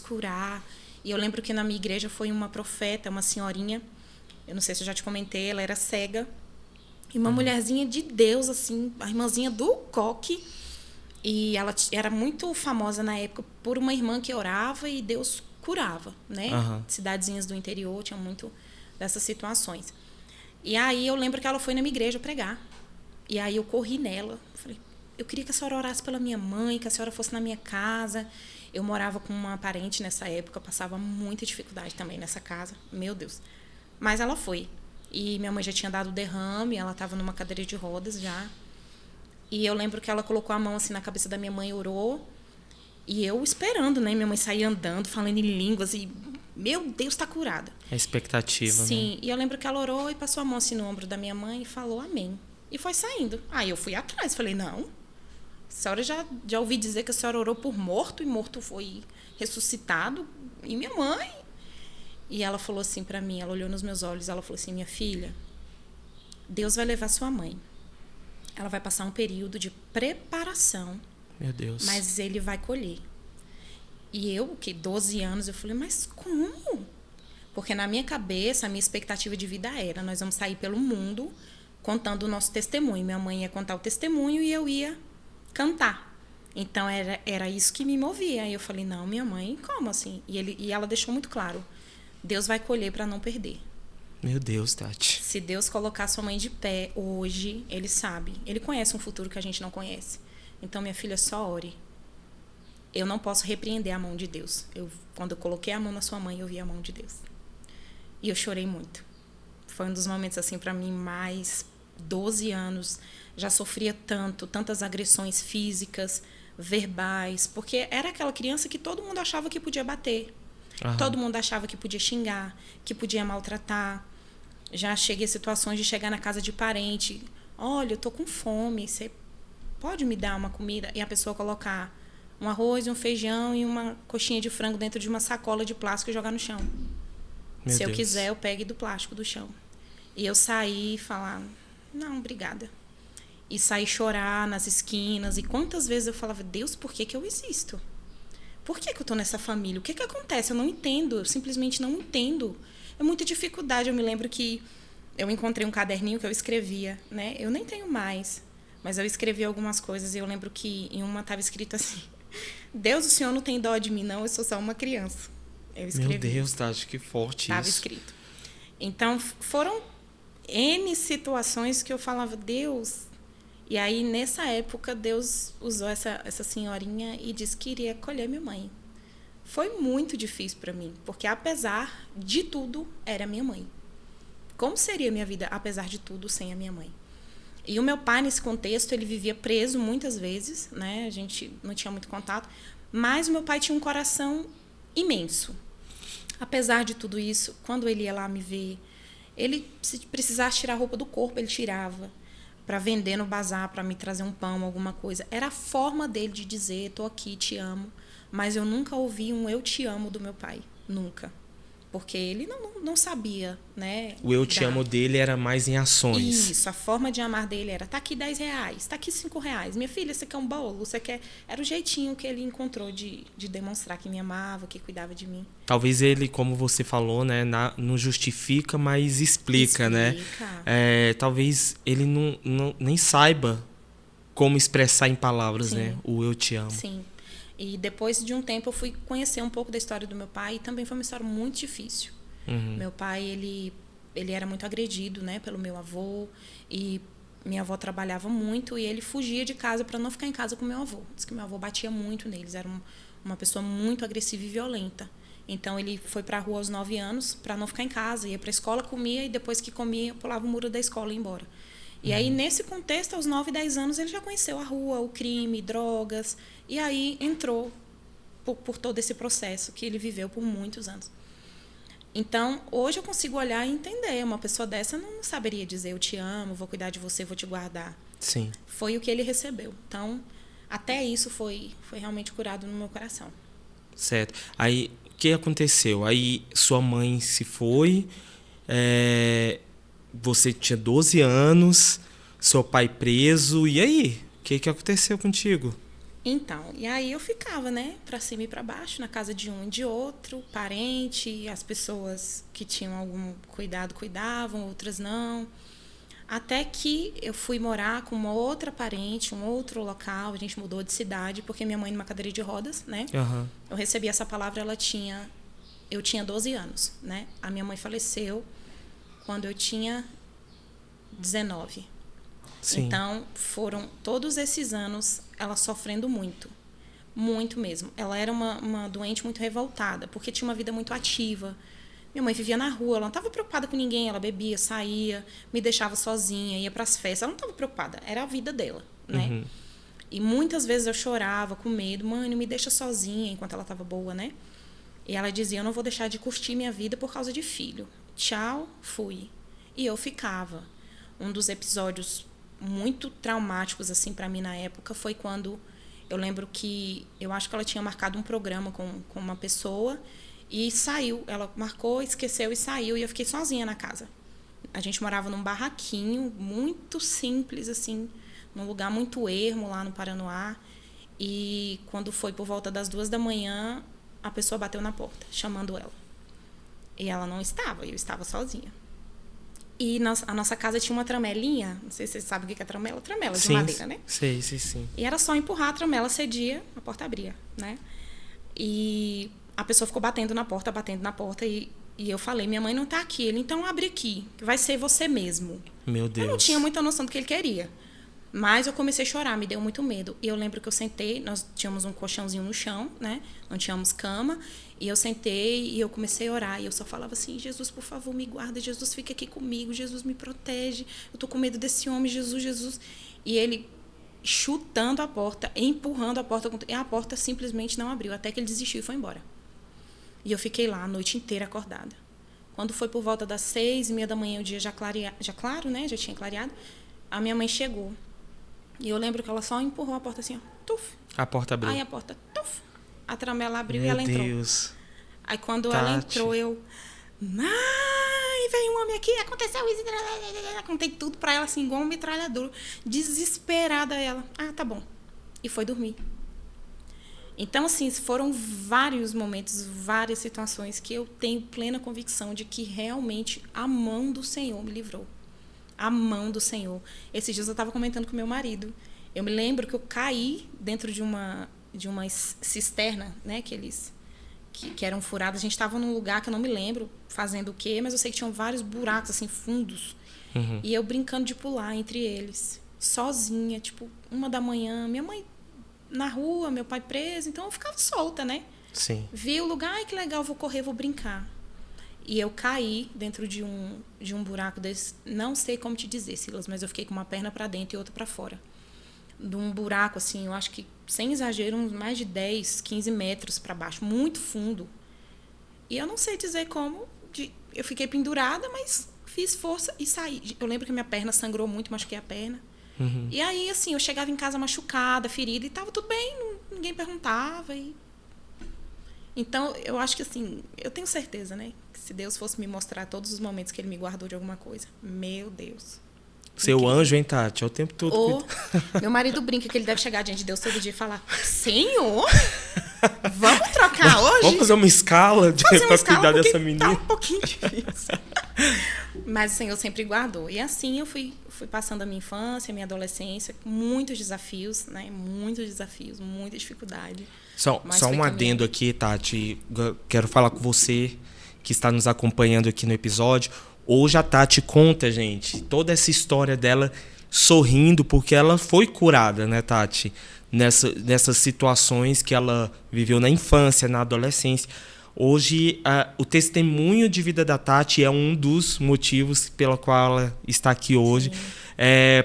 curar. E eu lembro que na minha igreja foi uma profeta, uma senhorinha, eu não sei se eu já te comentei, ela era cega. E uma mulherzinha de Deus, assim, a irmãzinha do coque. E ela era muito famosa na época por uma irmã que orava e Deus curava, né? Cidadezinhas do interior tinham muito dessas situações. E aí eu lembro que ela foi na minha igreja pregar. E aí eu corri nela. Falei, eu queria que a senhora orasse pela minha mãe, que a senhora fosse na minha casa. Eu morava com uma parente nessa época, passava muita dificuldade também nessa casa. Meu Deus. Mas ela foi. E minha mãe já tinha dado derrame, ela estava numa cadeira de rodas já. E eu lembro que ela colocou a mão assim na cabeça da minha mãe, orou. E eu esperando, né? Minha mãe saía andando, falando em línguas. E, meu Deus, está curada. É expectativa, Sim. né? E eu lembro que ela orou e passou a mão assim no ombro da minha mãe e falou amém. E foi saindo. Aí eu fui atrás. Falei, não. A senhora já ouvi dizer que a senhora orou por morto. E morto foi ressuscitado. E minha mãe... E ela falou assim para mim, ela olhou nos meus olhos, ela falou assim, minha filha, Deus vai levar sua mãe. Ela vai passar um período de preparação Meu Deus. Mas ele vai colher. E eu, 12 anos, eu falei, mas como? Porque na minha cabeça, a minha expectativa de vida era, nós vamos sair pelo mundo contando o nosso testemunho. Minha mãe ia contar o testemunho e eu ia cantar. Então, era isso que me movia. Aí eu falei, não, minha mãe, como assim? E ela deixou muito claro, Deus vai colher para não perder. Meu Deus, Tati. Se Deus colocar sua mãe de pé hoje, Ele sabe. Ele conhece um futuro que a gente não conhece. Então, minha filha, só ore. Eu não posso repreender a mão de Deus. Quando eu coloquei a mão na sua mãe, eu vi a mão de Deus. E eu chorei muito. Foi um dos momentos, assim, para mim, mais 12 anos. Já sofria tantas agressões físicas, verbais, porque era aquela criança que todo mundo achava que podia bater. Aham. Todo mundo achava que podia xingar, que podia maltratar. Já cheguei a situações de chegar na casa de parente. Olha, eu tô com fome, você pode me dar uma comida? E a pessoa colocar um arroz, um feijão e uma coxinha de frango dentro de uma sacola de plástico e jogar no chão. Se eu quiser, eu pegue do plástico do chão. E eu saí e falar, não, obrigada. E saí chorar nas esquinas. E quantas vezes eu falava, Deus, por que eu existo? Por que eu tô nessa família? O que acontece? Eu não entendo, eu simplesmente não entendo. É muita dificuldade. Eu me lembro que eu encontrei um caderninho que eu escrevia, né? Eu nem tenho mais, mas eu escrevi algumas coisas e eu lembro que em uma estava escrito assim, Deus, o Senhor não tem dó de mim, não, eu sou só uma criança. Eu escrevi. Meu Deus, Tati, que forte Estava isso. escrito. Então, foram N situações que eu falava, Deus... E aí, nessa época, Deus usou essa senhorinha e disse que iria acolher minha mãe. Foi muito difícil para mim, porque apesar de tudo, era minha mãe. Como seria minha vida, apesar de tudo, sem a minha mãe? E o meu pai, nesse contexto, ele vivia preso muitas vezes, né? A gente não tinha muito contato, mas o meu pai tinha um coração imenso. Apesar de tudo isso, quando ele ia lá me ver, ele, se precisasse tirar a roupa do corpo, ele tirava. Para vender no bazar, para me trazer um pão, alguma coisa. Era a forma dele de dizer, tô aqui, te amo. Mas eu nunca ouvi um eu te amo do meu pai. Nunca. Porque ele não sabia, né? O eu te amo dele era mais em ações. Isso, a forma de amar dele era, tá aqui R$10, tá aqui R$5. Minha filha, você quer um bolo? Você quer... Era o jeitinho que ele encontrou de demonstrar que me amava, que cuidava de mim. Talvez ele, como você falou, né, não justifica, mas explica. Né? Talvez ele nem saiba como expressar em palavras, sim, né, o eu te amo. Sim. E depois de um tempo eu fui conhecer um pouco da história do meu pai e também foi uma história muito difícil. Uhum. Meu pai, ele era muito agredido, né, pelo meu avô e minha avó trabalhava muito e ele fugia de casa para não ficar em casa com meu avô. Diz que meu avô batia muito neles, era uma pessoa muito agressiva e violenta. Então ele foi para a rua aos 9 anos para não ficar em casa, ia para a escola, comia e depois que comia pulava o muro da escola e ia embora. E aí, nesse contexto, aos 9, 10 anos, ele já conheceu a rua, o crime, drogas. E aí entrou por todo esse processo que ele viveu por muitos anos. Então, hoje eu consigo olhar e entender. Uma pessoa dessa não saberia dizer eu te amo, vou cuidar de você, vou te guardar. Sim. Foi o que ele recebeu. Então, até isso foi realmente curado no meu coração. Certo. Aí, o que aconteceu? Aí, sua mãe se foi... Você tinha 12 anos, seu pai preso, e aí? O que aconteceu contigo? Então, e aí eu ficava, né, pra cima e pra baixo, na casa de um e de outro, parente, as pessoas que tinham algum cuidado cuidavam, outras não. Até que eu fui morar com uma outra parente, um outro local, a gente mudou de cidade, porque minha mãe numa cadeira de rodas, né? Uhum. Eu recebi essa palavra, eu tinha 12 anos, né? A minha mãe faleceu quando eu tinha 19. Sim. Então, foram todos esses anos ela sofrendo muito. Muito mesmo. Ela era uma doente muito revoltada, porque tinha uma vida muito ativa. Minha mãe vivia na rua, ela não estava preocupada com ninguém. Ela bebia, saía, me deixava sozinha, ia para as festas. Ela não estava preocupada, era a vida dela, né? Uhum. E muitas vezes eu chorava com medo. Mãe, me deixa sozinha, enquanto ela estava boa, né? E ela dizia, eu não vou deixar de curtir minha vida por causa de filho. Tchau, fui. E eu ficava. Um dos episódios muito traumáticos assim para mim na época foi quando eu lembro que eu acho que ela tinha marcado um programa com uma pessoa e saiu. Ela marcou, esqueceu e saiu e eu fiquei sozinha na casa. A gente morava num barraquinho muito simples assim, num lugar muito ermo lá no Paranoá. E quando foi por volta das 2 da manhã, a pessoa bateu na porta, chamando ela. E ela não estava, eu estava sozinha. E a nossa casa tinha uma tramelinha, não sei se vocês sabem o que é tramela. Tramela de madeira, né? Sei, sim. E era só empurrar a tramela, cedia, a porta abria, né? E a pessoa ficou batendo na porta, e eu falei, minha mãe não tá aqui. Ele, então abre aqui, que vai ser você mesmo. Meu Deus. Eu não tinha muita noção do que ele queria. Mas eu comecei a chorar, me deu muito medo. E eu lembro que eu sentei, nós tínhamos um colchãozinho no chão, né? Não tínhamos cama. E eu sentei e eu comecei a orar. E eu só falava assim, Jesus, por favor, me guarda. Jesus, fica aqui comigo. Jesus, me protege. Eu tô com medo desse homem, Jesus. E ele chutando a porta, empurrando a porta. E a porta simplesmente não abriu, até que ele desistiu e foi embora. E eu fiquei lá a noite inteira acordada. Quando foi por volta das 6:30 da manhã, o dia já claro, né? Já tinha clareado. A minha mãe chegou. E eu lembro que ela só empurrou a porta assim, ó. Tuf. A porta abriu. Aí a porta, tuf. A tramela abriu Meu e ela entrou. Deus. Aí quando Tati. ela entrou, eu... Ai, veio um homem aqui, aconteceu isso. Contei tudo pra ela, assim, igual um metralhador. Desesperada ela. Ah, tá bom. E foi dormir. Então, assim, foram vários momentos, várias situações que eu tenho plena convicção de que realmente a mão do Senhor me livrou. A mão do Senhor. Esses dias eu estava comentando com meu marido. Eu me lembro que eu caí dentro de uma cisterna, né? Que eram furados. A gente estava num lugar que eu não me lembro fazendo o quê, mas eu sei que tinham vários buracos, assim, fundos. Uhum. E eu brincando de pular entre eles. Sozinha, tipo, 1 da manhã. Minha mãe na rua, meu pai preso. Então eu ficava solta, né? Sim. Vi o lugar, ai, que legal, vou correr, vou brincar. E eu caí dentro de um buraco desse. Não sei como te dizer, Silas, mas eu fiquei com uma perna para dentro e outra para fora. De um buraco, assim, eu acho que, sem exagero, uns mais de 10, 15 metros para baixo. Muito fundo. E eu não sei dizer como. Eu fiquei pendurada, mas fiz força e saí. Eu lembro que minha perna sangrou muito, machuquei a perna. Uhum. E aí, assim, eu chegava em casa machucada, ferida, e tava tudo bem, ninguém perguntava. Então, eu acho que, assim, eu tenho certeza, né? Que se Deus fosse me mostrar todos os momentos que Ele me guardou de alguma coisa, meu Deus. Seu anjo, hein, Tati? É o tempo todo. Meu marido brinca que ele deve chegar diante de Deus todo dia e falar, Senhor, vamos trocar hoje? Vamos fazer uma escala para cuidar dessa menina. Tá um pouquinho difícil. Mas o Senhor sempre guardou. E assim eu fui passando a minha infância, a minha adolescência, com muitos desafios, né? Muitos desafios, muita dificuldade. Só um adendo aqui, Tati. Quero falar com você que está nos acompanhando aqui no episódio. Hoje a Tati conta, gente, toda essa história dela sorrindo, porque ela foi curada, né, Tati? Nessas situações que ela viveu na infância, na adolescência. Hoje, o testemunho de vida da Tati é um dos motivos pela qual ela está aqui hoje,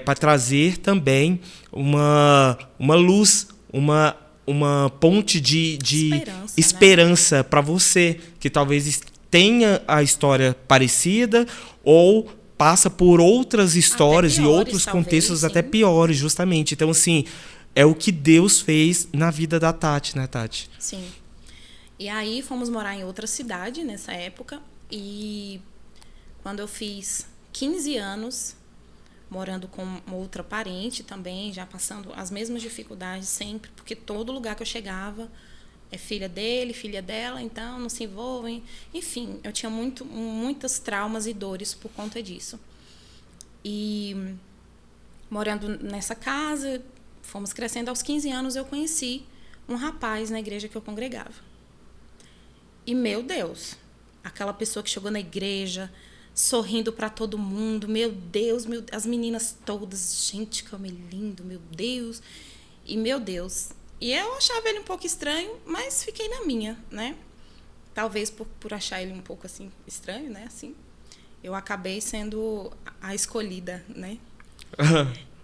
para trazer também uma luz, uma ponte de esperança, né? Para você, que talvez tenha a história parecida ou passa por outras histórias piores, e outros contextos até piores, justamente. Então, assim, é o que Deus fez na vida da Tati, né, Tati? Sim. E aí fomos morar em outra cidade nessa época. E quando eu fiz 15 anos, morando com outra parente também, já passando as mesmas dificuldades sempre, porque todo lugar que eu chegava é filha dele, filha dela, então não se envolvem. Enfim, eu tinha muitas traumas e dores por conta disso. E morando nessa casa, fomos crescendo. Aos 15 anos eu conheci um rapaz na igreja que eu congregava. E, meu Deus, aquela pessoa que chegou na igreja, sorrindo para todo mundo, meu Deus, as meninas todas, gente, que homem lindo, meu Deus. E, meu Deus, e eu achava ele um pouco estranho, mas fiquei na minha, né? Talvez por achar ele um pouco, assim, estranho, né? Assim, eu acabei sendo a escolhida, né?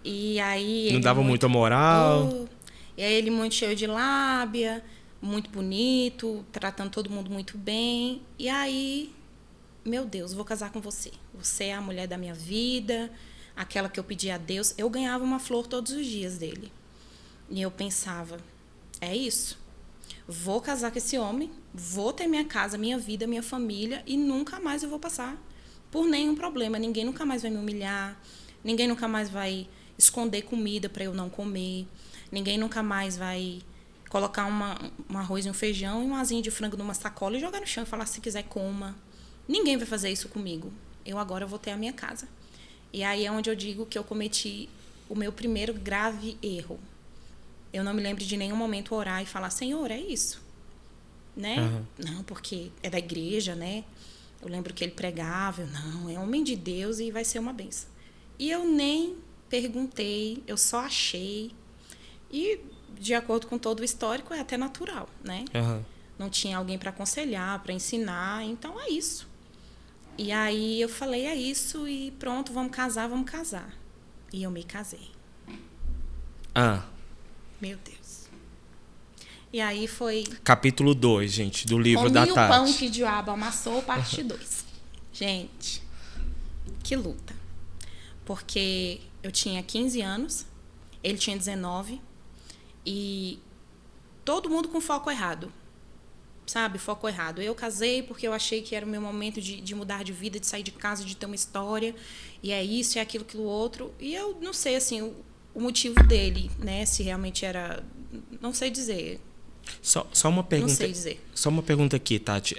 E aí... Não dava muita moral. E aí ele muito cheio de lábia, muito bonito, tratando todo mundo muito bem. E aí, meu Deus, vou casar com você. Você é a mulher da minha vida, aquela que eu pedi a Deus. Eu ganhava uma flor todos os dias dele. E eu pensava, é isso. Vou casar com esse homem, vou ter minha casa, minha vida, minha família, e nunca mais eu vou passar por nenhum problema. Ninguém nunca mais vai me humilhar, ninguém nunca mais vai esconder comida para eu não comer, Ninguém nunca mais vai colocar um arroz e um feijão e uma asinha de frango numa sacola e jogar no chão e falar, se quiser, coma. Ninguém vai fazer isso comigo. Eu agora vou ter a minha casa. E aí é onde eu digo que eu cometi o meu primeiro grave erro. Eu não me lembro de nenhum momento orar e falar, Senhor, é isso. Né? Não, porque é da igreja, né? Eu lembro que ele pregava, não, é homem de Deus e vai ser uma bênção. E eu nem perguntei, eu só achei. E, de acordo com todo o histórico, é até natural, né? Não tinha alguém para aconselhar, para ensinar, então é isso. E aí eu falei, é isso, e pronto, vamos casar. E eu me casei. Meu Deus. E aí foi... Capítulo 2, gente, do livro da Tati. Comi o pão que o diabo amassou, parte 2. Gente, que luta. Porque eu tinha 15 anos, ele tinha 19, e todo mundo com foco errado. Sabe, foco errado. Eu casei porque eu achei que era o meu momento de mudar de vida, de sair de casa, de ter uma história. E é isso, é aquilo, aquilo outro. E eu não sei, assim, o motivo dele, né? Se realmente era... Não sei dizer. Só uma pergunta. Não sei dizer. Só uma pergunta aqui, Tati.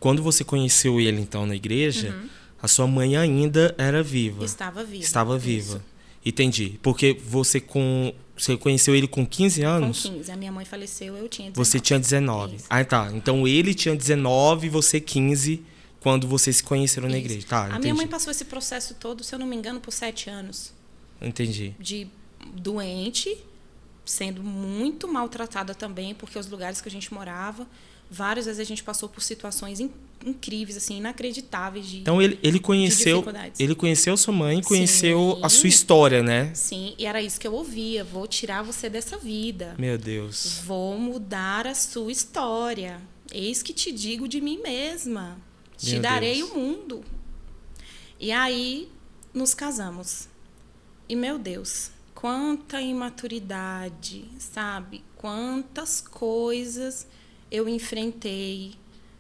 Quando você conheceu ele, então, na igreja, a sua mãe ainda era viva. Estava viva. Estava viva. Isso. Entendi. Porque você conheceu ele com 15 anos? Com 15. A minha mãe faleceu, eu tinha 19. Você tinha 19. Isso. Ah, tá. Então ele tinha 19 e você 15 quando vocês se conheceram na igreja. Tá, entendi. A minha mãe passou esse processo todo, se eu não me engano, por 7 anos. Entendi. De doente, sendo muito maltratada também, porque os lugares que a gente morava, várias vezes a gente passou por situações incríveis, assim, inacreditáveis. Então ele conheceu sua mãe, conheceu a sua história, né? Sim, e era isso que eu ouvia. Vou tirar você dessa vida. Meu Deus. Vou mudar a sua história. Eis que te digo de mim mesma. Te darei o mundo. E aí nos casamos. E, meu Deus, quanta imaturidade, sabe? Quantas coisas eu enfrentei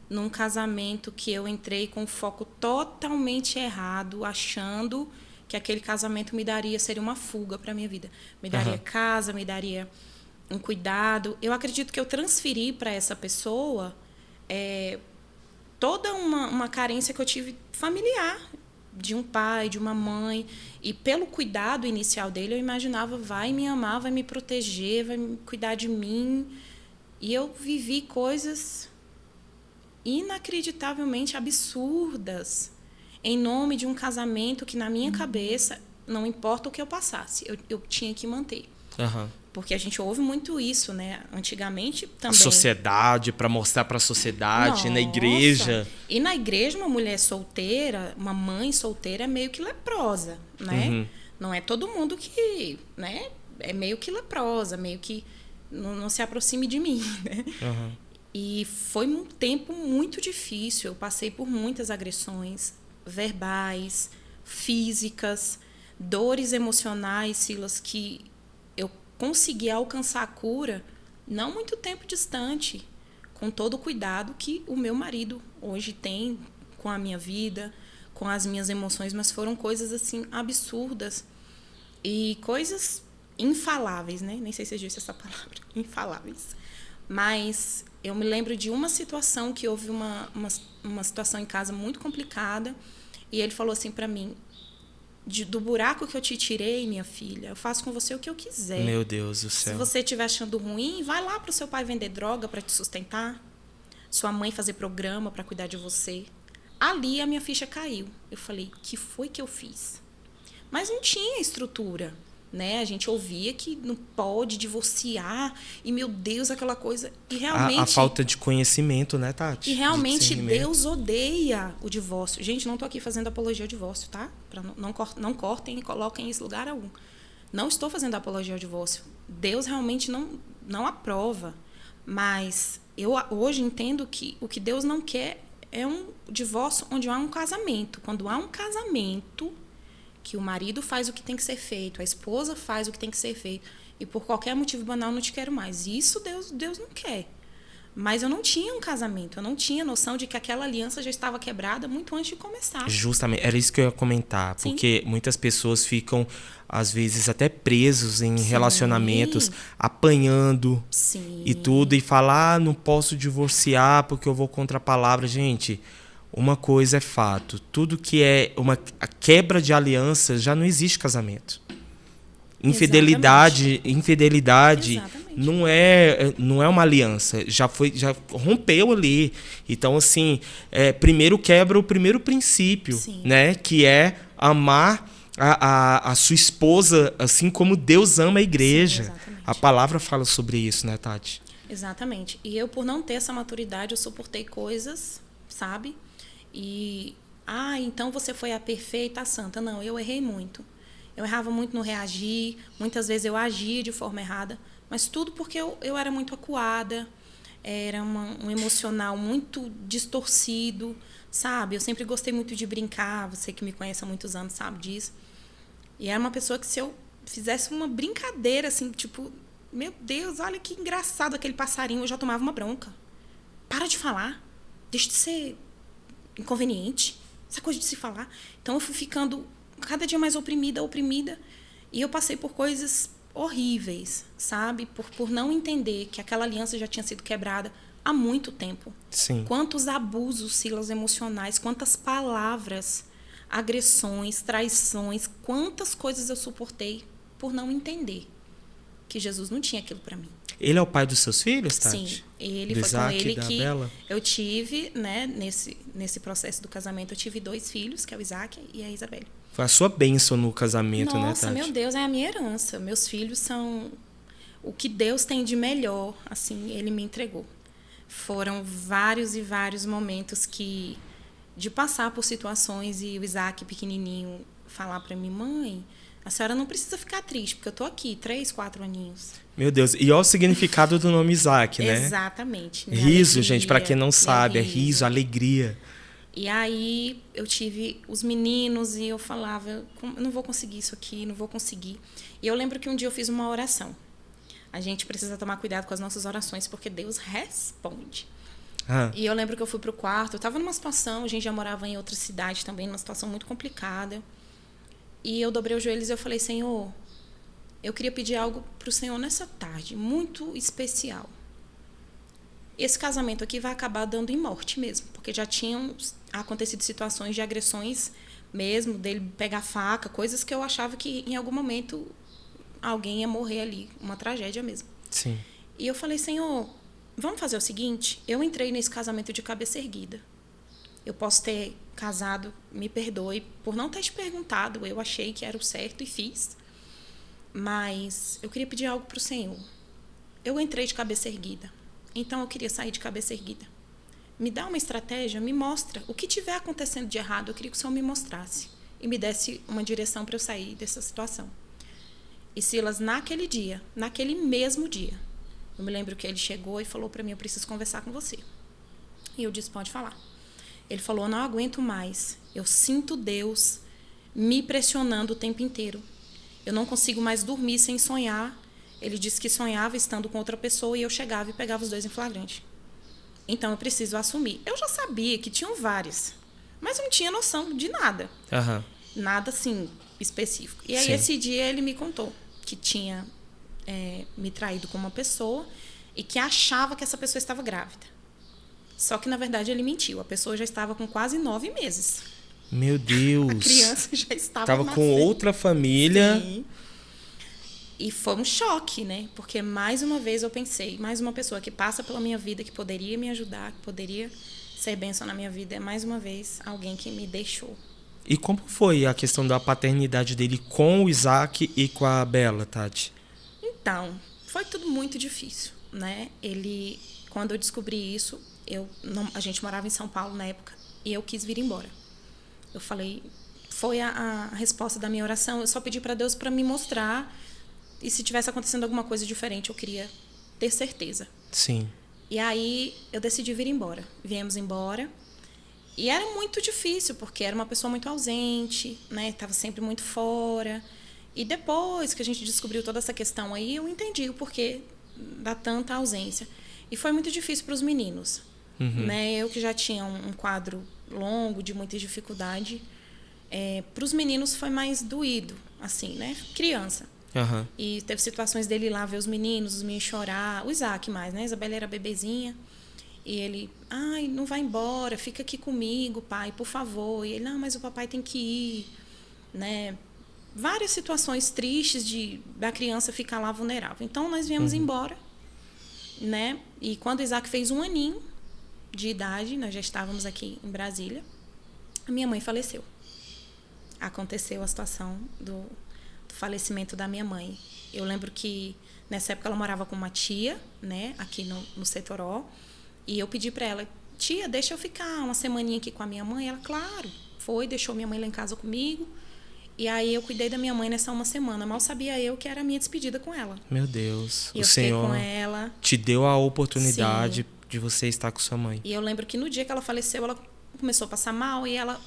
num casamento que eu entrei com foco totalmente errado, achando que aquele casamento seria uma fuga para a minha vida. Me daria casa, me daria um cuidado. Eu acredito que eu transferi para essa pessoa toda uma carência que eu tive familiar, de um pai, de uma mãe. E pelo cuidado inicial dele, eu imaginava, vai me amar, vai me proteger, vai cuidar de mim. E eu vivi coisas inacreditavelmente absurdas em nome de um casamento que, na minha cabeça, não importa o que eu passasse, eu tinha que manter. Porque a gente ouve muito isso, né? Antigamente também. A sociedade, para mostrar para a sociedade, na igreja. E na igreja, uma mulher solteira, uma mãe solteira é meio que leprosa, né? Não é todo mundo que, né? É meio que leprosa, meio que não se aproxime de mim, né? E foi um tempo muito difícil. Eu passei por muitas agressões verbais, físicas, dores emocionais, Silas, que eu consegui alcançar a cura não muito tempo distante, com todo o cuidado que o meu marido hoje tem com a minha vida, com as minhas emoções, mas foram coisas assim absurdas e coisas infaláveis, né? Nem sei se existe essa palavra, infaláveis. Mas eu me lembro de uma situação que houve uma situação em casa muito complicada e ele falou assim para mim, do buraco que eu te tirei, minha filha, eu faço com você o que eu quiser. Meu Deus do céu. Se você estiver achando ruim, vai lá para o seu pai vender droga para te sustentar, sua mãe fazer programa para cuidar de você. Ali a minha ficha caiu. Eu falei, que foi que eu fiz? Mas não tinha estrutura, né? A gente ouvia que não pode divorciar e, meu Deus, aquela coisa. E realmente a falta de conhecimento, né, Tati? E realmente Deus odeia o divórcio. Gente, não estou aqui fazendo apologia ao divórcio, tá? Não cortem e coloquem em esse lugar algum. Não estou fazendo apologia ao divórcio. Deus realmente não aprova. Mas eu hoje entendo que o que Deus não quer é um divórcio onde há um casamento. Quando há um casamento, que o marido faz o que tem que ser feito, a esposa faz o que tem que ser feito, e por qualquer motivo banal não te quero mais. Isso Deus não quer. Mas eu não tinha um casamento, eu não tinha noção de que aquela aliança já estava quebrada muito antes de começar. Justamente, era isso que eu ia comentar. Sim. Porque muitas pessoas ficam, às vezes, até presos em Sim. relacionamentos, apanhando Sim. e tudo, e falar, não posso divorciar porque eu vou contra a palavra. Gente, uma coisa é fato, tudo que é a quebra de aliança, já não existe casamento. Infidelidade Exatamente. não é uma aliança, já rompeu ali. Então, assim, primeiro quebra o primeiro princípio, né, que é amar a sua esposa assim como Deus ama a igreja. Sim, a palavra fala sobre isso, né, Tati? Exatamente. E eu, por não ter essa maturidade, eu suportei coisas, sabe? E, então você foi a perfeita, a santa. Não, eu errei muito. Eu errava muito no reagir, muitas vezes eu agia de forma errada, mas tudo porque eu era muito acuada, era um emocional muito distorcido, sabe? Eu sempre gostei muito de brincar, você que me conhece há muitos anos sabe disso. E era uma pessoa que se eu fizesse uma brincadeira, assim, tipo, meu Deus, olha que engraçado aquele passarinho, eu já tomava uma bronca. Para de falar, deixa de ser inconveniente, essa coisa de se falar. Então eu fui ficando cada dia mais oprimida, e eu passei por coisas horríveis, sabe? Por não entender que aquela aliança já tinha sido quebrada há muito tempo. Sim. Quantos abusos, Silas, emocionais, quantas palavras, agressões, traições, quantas coisas eu suportei por não entender que Jesus não tinha aquilo para mim. Ele é o pai dos seus filhos, Tati? Sim, ele do foi Isaac, com ele da que Bela? eu tive, né, nesse processo do casamento, eu tive 2 filhos, que é o Isaac e a Isabelle. Foi a sua bênção no casamento, né, Nossa, Tati? meu Deus, é a minha herança. Meus filhos são o que Deus tem de melhor, assim, ele me entregou. Foram vários e vários momentos de passar por situações e o Isaac pequenininho falar para mim, mãe, a senhora não precisa ficar triste, porque eu tô aqui, 3, 4 aninhos. Meu Deus, e olha o significado do nome Isaac, né? Exatamente. Riso, alegria, gente, para quem não sabe, é riso, alegria. E aí eu tive os meninos e eu falava, eu não vou conseguir isso aqui, não vou conseguir. E eu lembro que um dia eu fiz uma oração. A gente precisa tomar cuidado com as nossas orações, porque Deus responde. E eu lembro que eu fui pro quarto, eu estava numa situação, a gente já morava em outra cidade também, numa situação muito complicada. E eu dobrei os joelhos e eu falei, Senhor, eu queria pedir algo pro Senhor nessa tarde, muito especial. Esse casamento aqui vai acabar dando em morte mesmo, porque já tinham acontecido situações de agressões mesmo, dele pegar faca, coisas que eu achava que em algum momento alguém ia morrer ali, uma tragédia mesmo. Sim. E eu falei, Senhor, vamos fazer o seguinte, eu entrei nesse casamento de cabeça erguida. Eu posso ter casado, me perdoe por não ter te perguntado, eu achei que era o certo e fiz. Mas eu queria pedir algo para o Senhor. Eu entrei de cabeça erguida. Então, eu queria sair de cabeça erguida. Me dá uma estratégia, me mostra. O que tiver acontecendo de errado, eu queria que o Senhor me mostrasse. E me desse uma direção para eu sair dessa situação. E Silas, naquele dia, naquele mesmo dia, eu me lembro que ele chegou e falou para mim, eu preciso conversar com você. E eu disse, pode falar. Ele falou, eu não aguento mais. Eu sinto Deus me pressionando o tempo inteiro. Eu não consigo mais dormir sem sonhar. Ele disse que sonhava estando com outra pessoa e eu chegava e pegava os 2 em flagrante. Então, eu preciso assumir. Eu já sabia que tinham vários, mas eu não tinha noção de nada. Nada, assim, específico. E aí, esse dia, ele me contou que tinha me traído com uma pessoa e que achava que essa pessoa estava grávida. Só que, na verdade, ele mentiu. A pessoa já estava com quase 9 meses. Meu Deus. A criança já estava com outra família. Sim. E foi um choque, né? Porque, mais uma vez, eu pensei, mais uma pessoa que passa pela minha vida, que poderia me ajudar, que poderia ser bênção na minha vida, é, mais uma vez, alguém que me deixou. E como foi a questão da paternidade dele com o Isaac e com a Bela, Tati? Então, foi tudo muito difícil, né? Quando eu descobri isso, a gente morava em São Paulo na época, e eu quis vir embora. Eu falei, foi a resposta da minha oração, eu só pedi para Deus para me mostrar. E se tivesse acontecendo alguma coisa diferente, eu queria ter certeza. Sim. E aí, eu decidi vir embora. Viemos embora. E era muito difícil, porque era uma pessoa muito ausente, né? Estava sempre muito fora. E depois que a gente descobriu toda essa questão aí, eu entendi o porquê da tanta ausência. E foi muito difícil para os meninos. Né? Eu que já tinha um quadro longo, de muita dificuldade, para os meninos foi mais doído, assim, né? Criança. E teve situações dele ir lá ver os meninos chorar. O Isaac mais, né? A Isabela era bebezinha. E ele, ai, não vai embora, fica aqui comigo, pai, por favor. E ele, não, mas o papai tem que ir, né? Várias situações tristes da criança ficar lá vulnerável. Então, nós viemos embora, né? E quando o Isaac fez 1 aninho de idade, nós já estávamos aqui em Brasília, a minha mãe faleceu. Aconteceu a situação do falecimento da minha mãe. Eu lembro que, nessa época, ela morava com uma tia, né? Aqui no Setoró. E eu pedi para ela, tia, deixa eu ficar uma semaninha aqui com a minha mãe. Ela, claro, foi, deixou minha mãe lá em casa comigo. E aí eu cuidei da minha mãe nessa 1 semana. Mal sabia eu que era a minha despedida com ela. Meu Deus, e o Senhor com ela. Te deu a oportunidade de você estar com sua mãe. E eu lembro que no dia que ela faleceu, ela começou a passar mal e ela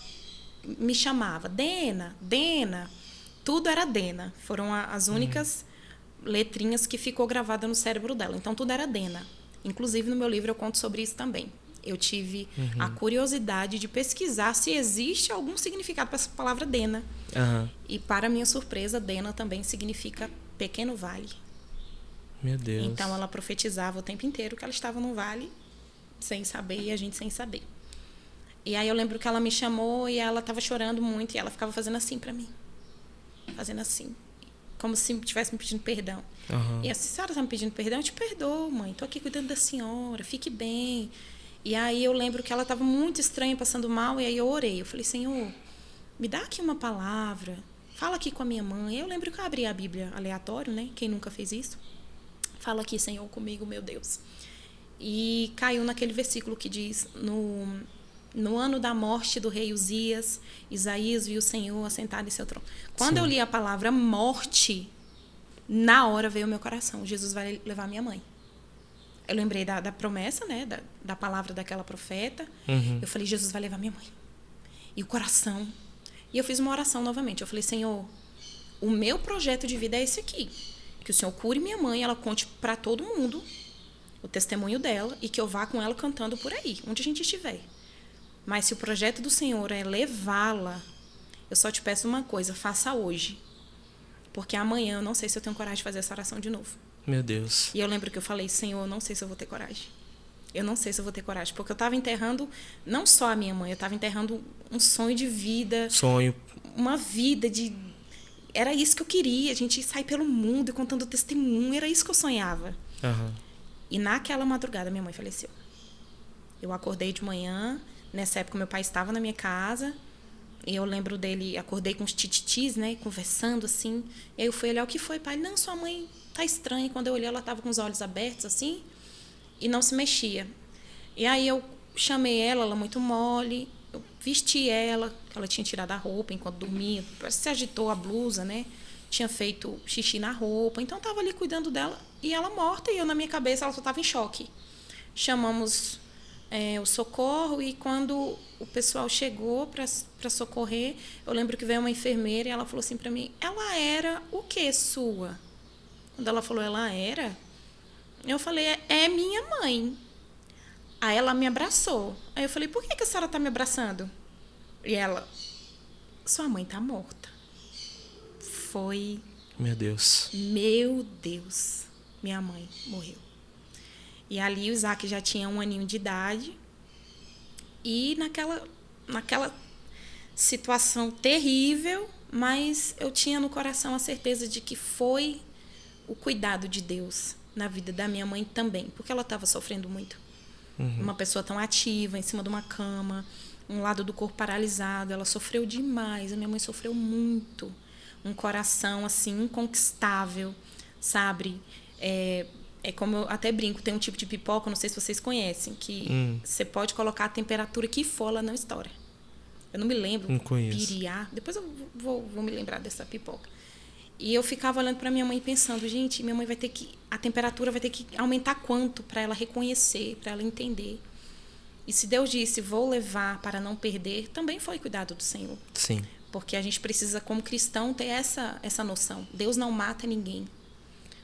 me chamava, Dena, Dena. Tudo era Dena. Foram as únicas letrinhas que ficou gravada no cérebro dela. Então tudo era Dena. Inclusive, no meu livro, eu conto sobre isso também. Eu tive a curiosidade de pesquisar se existe algum significado para essa palavra Dena. E, para minha surpresa, Dena também significa pequeno vale. Meu Deus. Então, ela profetizava o tempo inteiro que ela estava num vale, sem saber, e a gente sem saber. E aí, eu lembro que ela me chamou e ela estava chorando muito, e ela ficava fazendo assim para mim. Fazendo assim. Como se estivesse me pedindo perdão. E a senhora está me pedindo perdão? Eu te perdoo, mãe. Estou aqui cuidando da senhora. Fique bem. E aí eu lembro que ela estava muito estranha, passando mal. E aí eu orei. Eu falei, Senhor, me dá aqui uma palavra. Fala aqui com a minha mãe. Eu lembro que eu abri a Bíblia aleatório, né? Quem nunca fez isso? Fala aqui, Senhor, comigo, meu Deus. E caiu naquele versículo que diz, no ano da morte do rei Uzias, Isaías viu o Senhor assentado em seu trono. Quando eu li a palavra morte, na hora veio o meu coração. Jesus vai levar minha mãe. Eu lembrei da promessa, né? Da palavra daquela profeta. Eu falei, Jesus vai levar minha mãe. E o coração. E eu fiz uma oração novamente. Eu falei, Senhor, o meu projeto de vida é esse aqui. Que o Senhor cure minha mãe, ela conte para todo mundo o testemunho dela e que eu vá com ela cantando por aí, onde a gente estiver. Mas se o projeto do Senhor é levá-la, eu só te peço uma coisa, faça hoje. Porque amanhã eu não sei se eu tenho coragem de fazer essa oração de novo. Meu Deus. E eu lembro que eu falei, Senhor, eu não sei se eu vou ter coragem. Eu não sei se eu vou ter coragem. Porque eu estava enterrando não só a minha mãe, eu estava enterrando um sonho de vida. Sonho. Uma vida de... Era isso que eu queria, a gente sair pelo mundo contando testemunho, era isso que eu sonhava. E naquela madrugada minha mãe faleceu. Eu acordei de manhã, nessa época meu pai estava na minha casa, e eu lembro dele, acordei com os tititis, né, conversando assim, e aí eu fui olhar, o que foi, pai? Não, sua mãe tá estranha. E quando eu olhei, ela estava com os olhos abertos assim, e não se mexia. E aí eu chamei ela muito mole, eu vesti ela tinha tirado a roupa enquanto dormia, se agitou a blusa, né? Tinha feito xixi na roupa, então estava ali cuidando dela, e ela morta, e eu na minha cabeça, ela só estava em choque. Chamamos o socorro, e quando o pessoal chegou para socorrer, eu lembro que veio uma enfermeira e ela falou assim para mim, ela era o que sua? Quando ela falou, ela era? Eu falei, é minha mãe. Aí ela me abraçou. Aí eu falei, por que a senhora está me abraçando? E ela, sua mãe está morta. Foi... Meu Deus. Meu Deus. Minha mãe morreu. E ali o Isaac já tinha 1 aninho de idade. E naquela situação terrível, mas eu tinha no coração a certeza de que foi o cuidado de Deus na vida da minha mãe também, porque ela estava sofrendo muito. Uma pessoa tão ativa, em cima de uma cama, um lado do corpo paralisado, ela sofreu demais, a minha mãe sofreu muito. Um coração, assim, inconquistável, sabe? É como eu até brinco, tem um tipo de pipoca, não sei se vocês conhecem, que você pode colocar a temperatura que for, ela não estoura. Eu não me lembro. Não conheço. Piriá. Depois eu vou me lembrar dessa pipoca. E eu ficava olhando para minha mãe pensando, gente, minha mãe vai ter que... A temperatura vai ter que aumentar quanto para ela reconhecer, para ela entender. E se Deus disse, vou levar para não perder, também foi cuidado do Senhor. Sim. Porque a gente precisa, como cristão, ter essa noção. Deus não mata ninguém.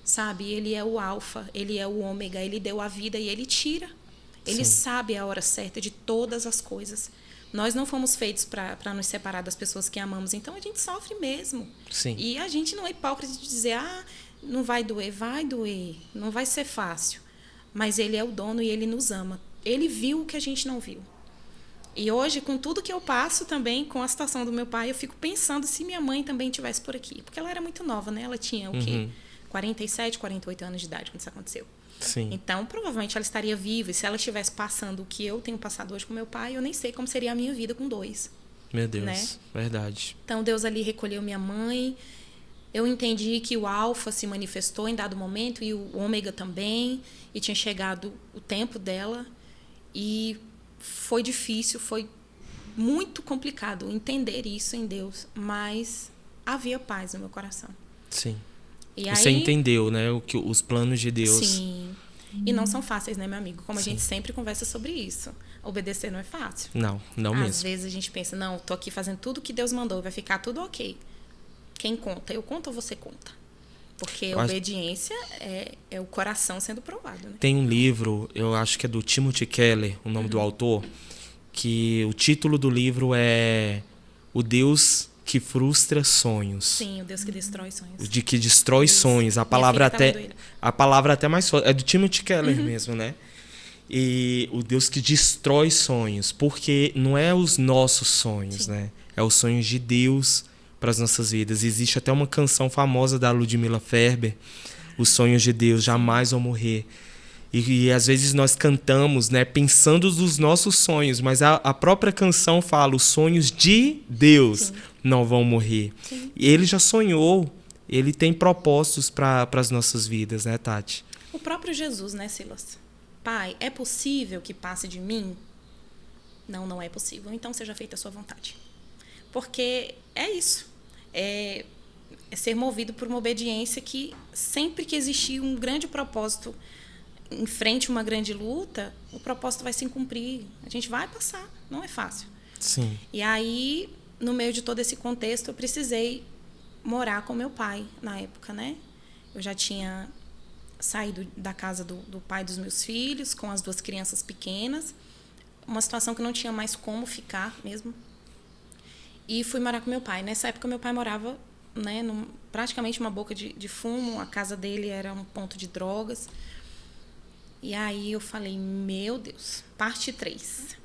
sabe? Ele é o alfa, ele é o ômega, ele deu a vida e ele tira. Ele Sim. sabe a hora certa de todas as coisas. Nós não fomos feitos para nos separar das pessoas que amamos, então a gente sofre mesmo. Sim. E a gente não é hipócrita de dizer, não vai doer, não vai ser fácil. Mas ele é o dono e ele nos ama. Ele viu o que a gente não viu. E hoje, com tudo que eu passo também, com a situação do meu pai, eu fico pensando se minha mãe também estivesse por aqui. Porque ela era muito nova, né? Ela tinha o quê? 47, 48 anos de idade quando isso aconteceu. Sim. Então, provavelmente ela estaria viva. E se ela estivesse passando o que eu tenho passado hoje com meu pai, eu nem sei como seria a minha vida com 2. Meu Deus, né? Verdade. Então, Deus ali recolheu minha mãe. Eu entendi que o alfa se manifestou em dado momento e o ômega também. E tinha chegado o tempo dela. E foi difícil, foi muito complicado entender isso em Deus. Mas havia paz no meu coração. Sim. E Você aí, entendeu, né? Os planos de Deus. sim. E não são fáceis, né, meu amigo? Como a Sim. gente sempre conversa sobre isso. Obedecer não é fácil. Não Às mesmo. vezes a gente pensa, não, tô aqui fazendo tudo que Deus mandou, vai ficar tudo ok. Quem conta? Eu conto ou você conta? Porque obediência é o coração sendo provado, né? Tem um livro, eu acho que é do Timothy Keller, o nome do autor, que o título do livro é O Deus que Frustra Sonhos. Sim, o Deus que destrói sonhos. De que destrói sonhos. A palavra até mais forte. É do Timothy Keller mesmo, né? E o Deus que destrói sonhos. Porque não é os nossos sonhos, né? É os sonhos de Deus para as nossas vidas. Existe até uma canção famosa da Ludmilla Ferber, Os Sonhos de Deus Jamais Vão Morrer. E às vezes nós cantamos, né, pensando nos nossos sonhos, mas a própria canção fala, os sonhos de Deus não vão morrer. Sim. E ele já sonhou, ele tem propósitos para as nossas vidas, né, Tati? O próprio Jesus, né, Silas? Pai, é possível que passe de mim? Não, não é possível. Então seja feita a sua vontade. Porque é isso. É ser movido por uma obediência que sempre que existir um grande propósito em frente a uma grande luta, o propósito vai se cumprir. A gente vai passar. Não é fácil. Sim. E aí, no meio de todo esse contexto, eu precisei morar com meu pai na época, né? Eu já tinha saído da casa do pai dos meus filhos, com as 2 crianças pequenas. Uma situação que não tinha mais como ficar mesmo. E fui morar com meu pai. Nessa época, meu pai morava, né, praticamente uma boca de fumo. A casa dele era um ponto de drogas. E aí eu falei, meu Deus, parte 3.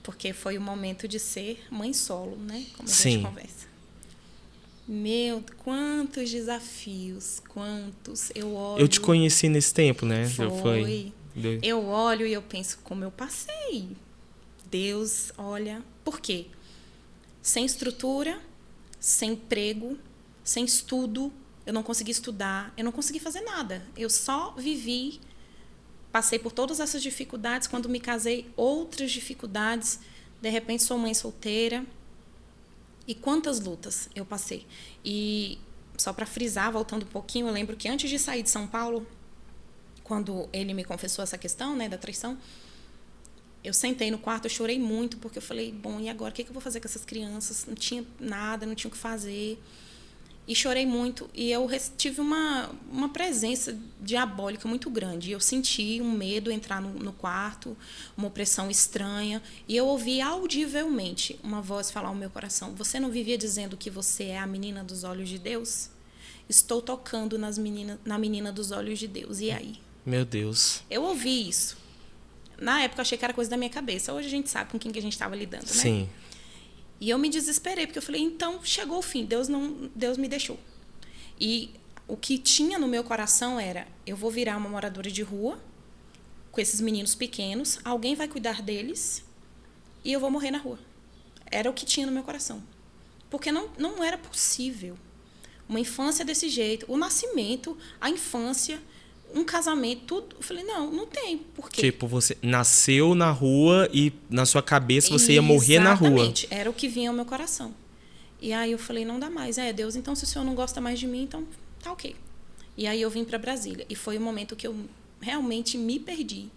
Porque foi o momento de ser mãe solo, né? Como a gente conversa. Quantos desafios, quantos. Eu olho... Eu te conheci nesse tempo, né? Foi. Eu olho e eu penso, como eu passei. Deus, olha... Por quê? Sem estrutura, sem emprego, sem estudo. Eu não consegui estudar, eu não consegui fazer nada. Eu só vivi... Passei por todas essas dificuldades. Quando me casei, outras dificuldades. De repente, sou mãe solteira. E quantas lutas eu passei. E só para frisar, voltando um pouquinho, eu lembro que antes de sair de São Paulo, quando ele me confessou essa questão, né, da traição, eu sentei no quarto, eu chorei muito, porque eu falei, bom, e agora? O que eu vou fazer com essas crianças? Não tinha nada, não tinha o que fazer. E chorei muito, e eu tive uma presença diabólica muito grande. Eu senti um medo entrar no quarto, uma opressão estranha. E eu ouvi audivelmente uma voz falar ao meu coração, você não vivia dizendo que você é a menina dos olhos de Deus? Estou tocando na menina dos olhos de Deus. E aí? Meu Deus. Eu ouvi isso. Na época, eu achei que era coisa da minha cabeça. Hoje a gente sabe com quem que a gente estava lidando, né? Sim. E eu me desesperei, porque eu falei, então chegou o fim, Deus me deixou. E o que tinha no meu coração era, eu vou virar uma moradora de rua, com esses meninos pequenos, alguém vai cuidar deles e eu vou morrer na rua. Era o que tinha no meu coração. Porque não era possível uma infância desse jeito, o nascimento, a infância, um casamento, tudo. Eu falei, não tem. Por quê? Tipo, você nasceu na rua e na sua cabeça você ia morrer na rua. Exatamente. Era o que vinha ao meu coração. E aí eu falei, não dá mais. Deus, então se o senhor não gosta mais de mim, então tá ok. E aí eu vim para Brasília. E foi o momento que eu realmente me perdi.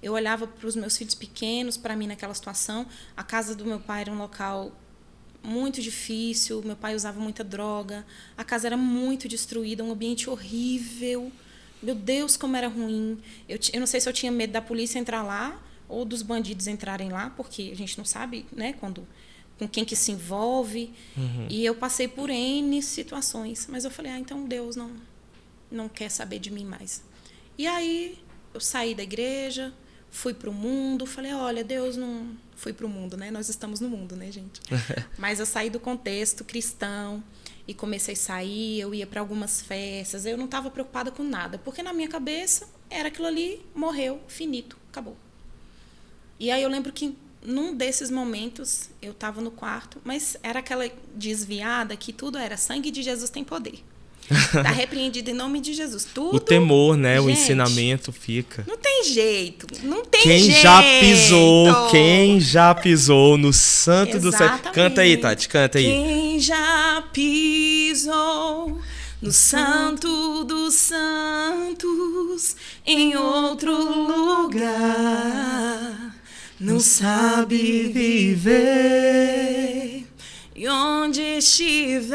Eu olhava para os meus filhos pequenos, para mim naquela situação. A casa do meu pai era um local muito difícil, meu pai usava muita droga, a casa era muito destruída, um ambiente horrível. Meu Deus, como era ruim. Eu não sei se eu tinha medo da polícia entrar lá ou dos bandidos entrarem lá, porque a gente não sabe, né, com quem que se envolve. E eu passei por N situações, mas eu falei, então Deus não quer saber de mim mais. E aí eu saí da igreja, fui para o mundo, falei, olha, Deus não... Fui para o mundo, né? Nós estamos no mundo, né, gente? Mas eu saí do contexto cristão e comecei a sair, eu ia para algumas festas, eu não estava preocupada com nada, porque na minha cabeça era aquilo ali, morreu, finito, acabou. E aí eu lembro que num desses momentos eu estava no quarto, mas era aquela desviada que tudo era sangue de Jesus tem poder. Tá repreendido em nome de Jesus. Tudo, o temor, né? gente, o ensinamento fica. Não tem jeito. Não tem quem jeito. Quem já pisou no santo do céu. Canta aí, Tati, canta aí. Quem já pisou no santo dos santos em outro lugar não sabe viver. E onde estiver,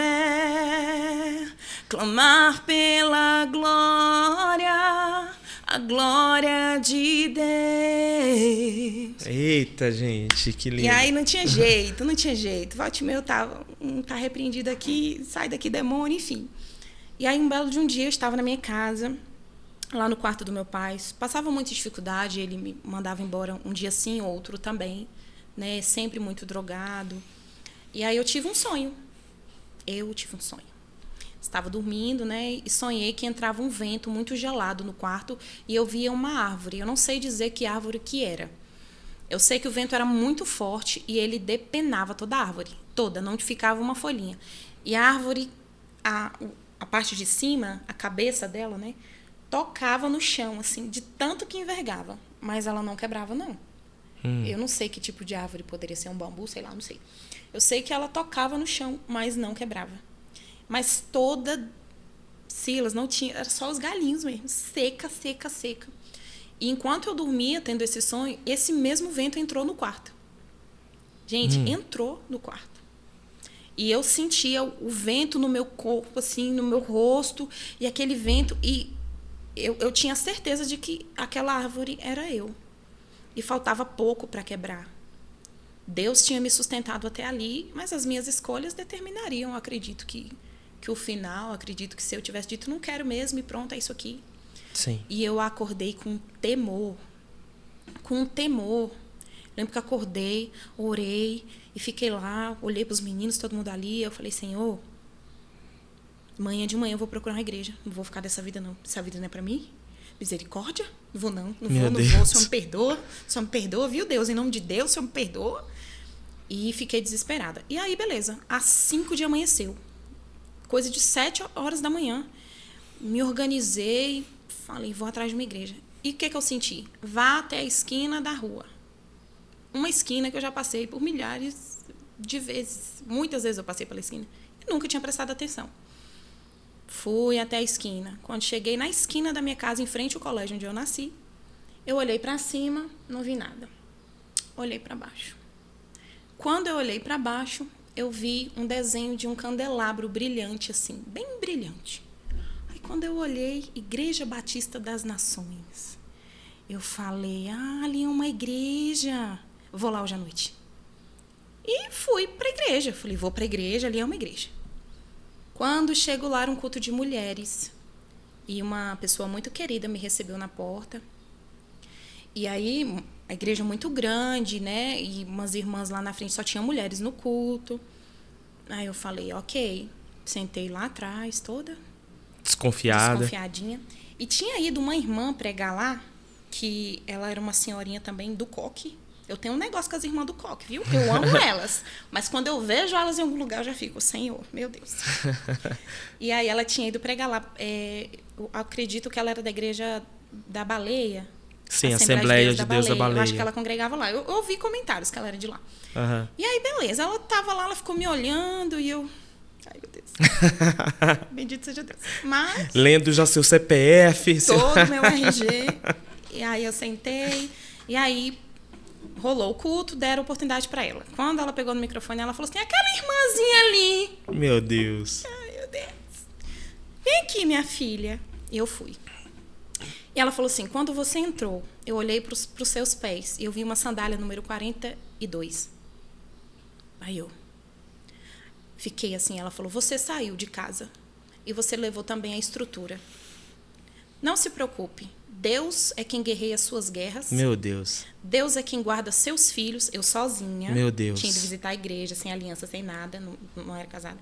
clamar pela glória, a glória de Deus. Eita, gente, que lindo. E aí não tinha jeito. Volte meu tá repreendido aqui, sai daqui, demônio, enfim. E aí um belo de um dia eu estava na minha casa, lá no quarto do meu pai, passava muita dificuldade, ele me mandava embora um dia sim, outro também, né? Sempre muito drogado. E aí eu tive um sonho. Estava dormindo, né? E sonhei que entrava um vento muito gelado no quarto e eu via uma árvore. Eu não sei dizer que árvore que era. Eu sei que o vento era muito forte e ele depenava toda a árvore. Toda, não ficava uma folhinha. E a árvore, a parte de cima, a cabeça dela, né? Tocava no chão, assim, de tanto que envergava. Mas ela não quebrava, não. Eu não sei que tipo de árvore poderia ser, um bambu, sei lá, não sei. Eu sei que ela tocava no chão, mas não quebrava. Mas toda, Silas, não tinha, era só os galinhos mesmo, seca. E enquanto eu dormia, tendo esse sonho, esse mesmo vento entrou no quarto. Gente, entrou no quarto. E eu sentia o vento no meu corpo, assim, no meu rosto, e aquele vento, e eu tinha certeza de que aquela árvore era eu. E faltava pouco para quebrar. Deus tinha me sustentado até ali, mas as minhas escolhas determinariam, acredito que o final, acredito que se eu tivesse dito, não quero mesmo, e pronto, é isso aqui. Sim. E eu acordei com temor. Lembro que acordei, orei, e fiquei lá, olhei para os meninos, todo mundo ali, eu falei, Senhor, amanhã de manhã eu vou procurar uma igreja, não vou ficar dessa vida não, essa vida não é para mim? Misericórdia? Não vou não, não vou, o Senhor me perdoa, viu Deus, em nome de Deus, o Senhor me perdoa. E fiquei desesperada. E aí, beleza, às 5 de amanheceu, coisa de 7 horas da manhã, me organizei, falei, vou atrás de uma igreja. E o que eu senti? Vá até a esquina da rua. Uma esquina que eu já passei por milhares de vezes, muitas vezes eu passei pela esquina, e nunca tinha prestado atenção. Fui até a esquina. Quando cheguei na esquina da minha casa, em frente ao colégio onde eu nasci, eu olhei para cima, não vi nada. Olhei para baixo. Quando eu olhei para baixo, eu vi um desenho de um candelabro brilhante, assim, bem brilhante. Aí quando eu olhei, Igreja Batista das Nações, eu falei, ali é uma igreja. Vou lá hoje à noite. E fui para a igreja. Falei, vou para a igreja, ali é uma igreja. Quando chego lá, era um culto de mulheres. E uma pessoa muito querida me recebeu na porta. E aí, a igreja muito grande, né? E umas irmãs lá na frente, só tinham mulheres no culto. Aí eu falei, ok. Sentei lá atrás, toda desconfiadinha. E tinha ido uma irmã pregar lá, que ela era uma senhorinha também do coque. Eu tenho um negócio com as irmãs do coque, viu? Eu amo elas. Mas quando eu vejo elas em algum lugar, eu já fico, Senhor, meu Deus. E aí ela tinha ido pregar lá. Eu acredito que ela era da igreja da Baleia. Sim, Assembleia de Deus da Baleia. Eu acho que ela congregava lá. Eu ouvi comentários que ela era de lá. Uhum. E aí, beleza. Ela tava lá, ela ficou me olhando e eu... Ai, meu Deus. Bendito seja Deus. Mas... Lendo já seu CPF. Todo meu RG. E aí eu sentei. E aí... rolou o culto, deram oportunidade para ela. Quando ela pegou no microfone, ela falou assim, aquela irmãzinha ali. Meu Deus. Ai, meu Deus. Vem aqui, minha filha. E eu fui. E ela falou assim, quando você entrou, eu olhei para os seus pés e eu vi uma sandália número 42. Aí eu fiquei assim, ela falou, você saiu de casa e você levou também a estrutura. Não se preocupe, Deus é quem guerreia as suas guerras. Meu Deus. Deus é quem guarda seus filhos, eu sozinha. Meu Deus. Tinha ido visitar a igreja, sem aliança, sem nada, não era casada.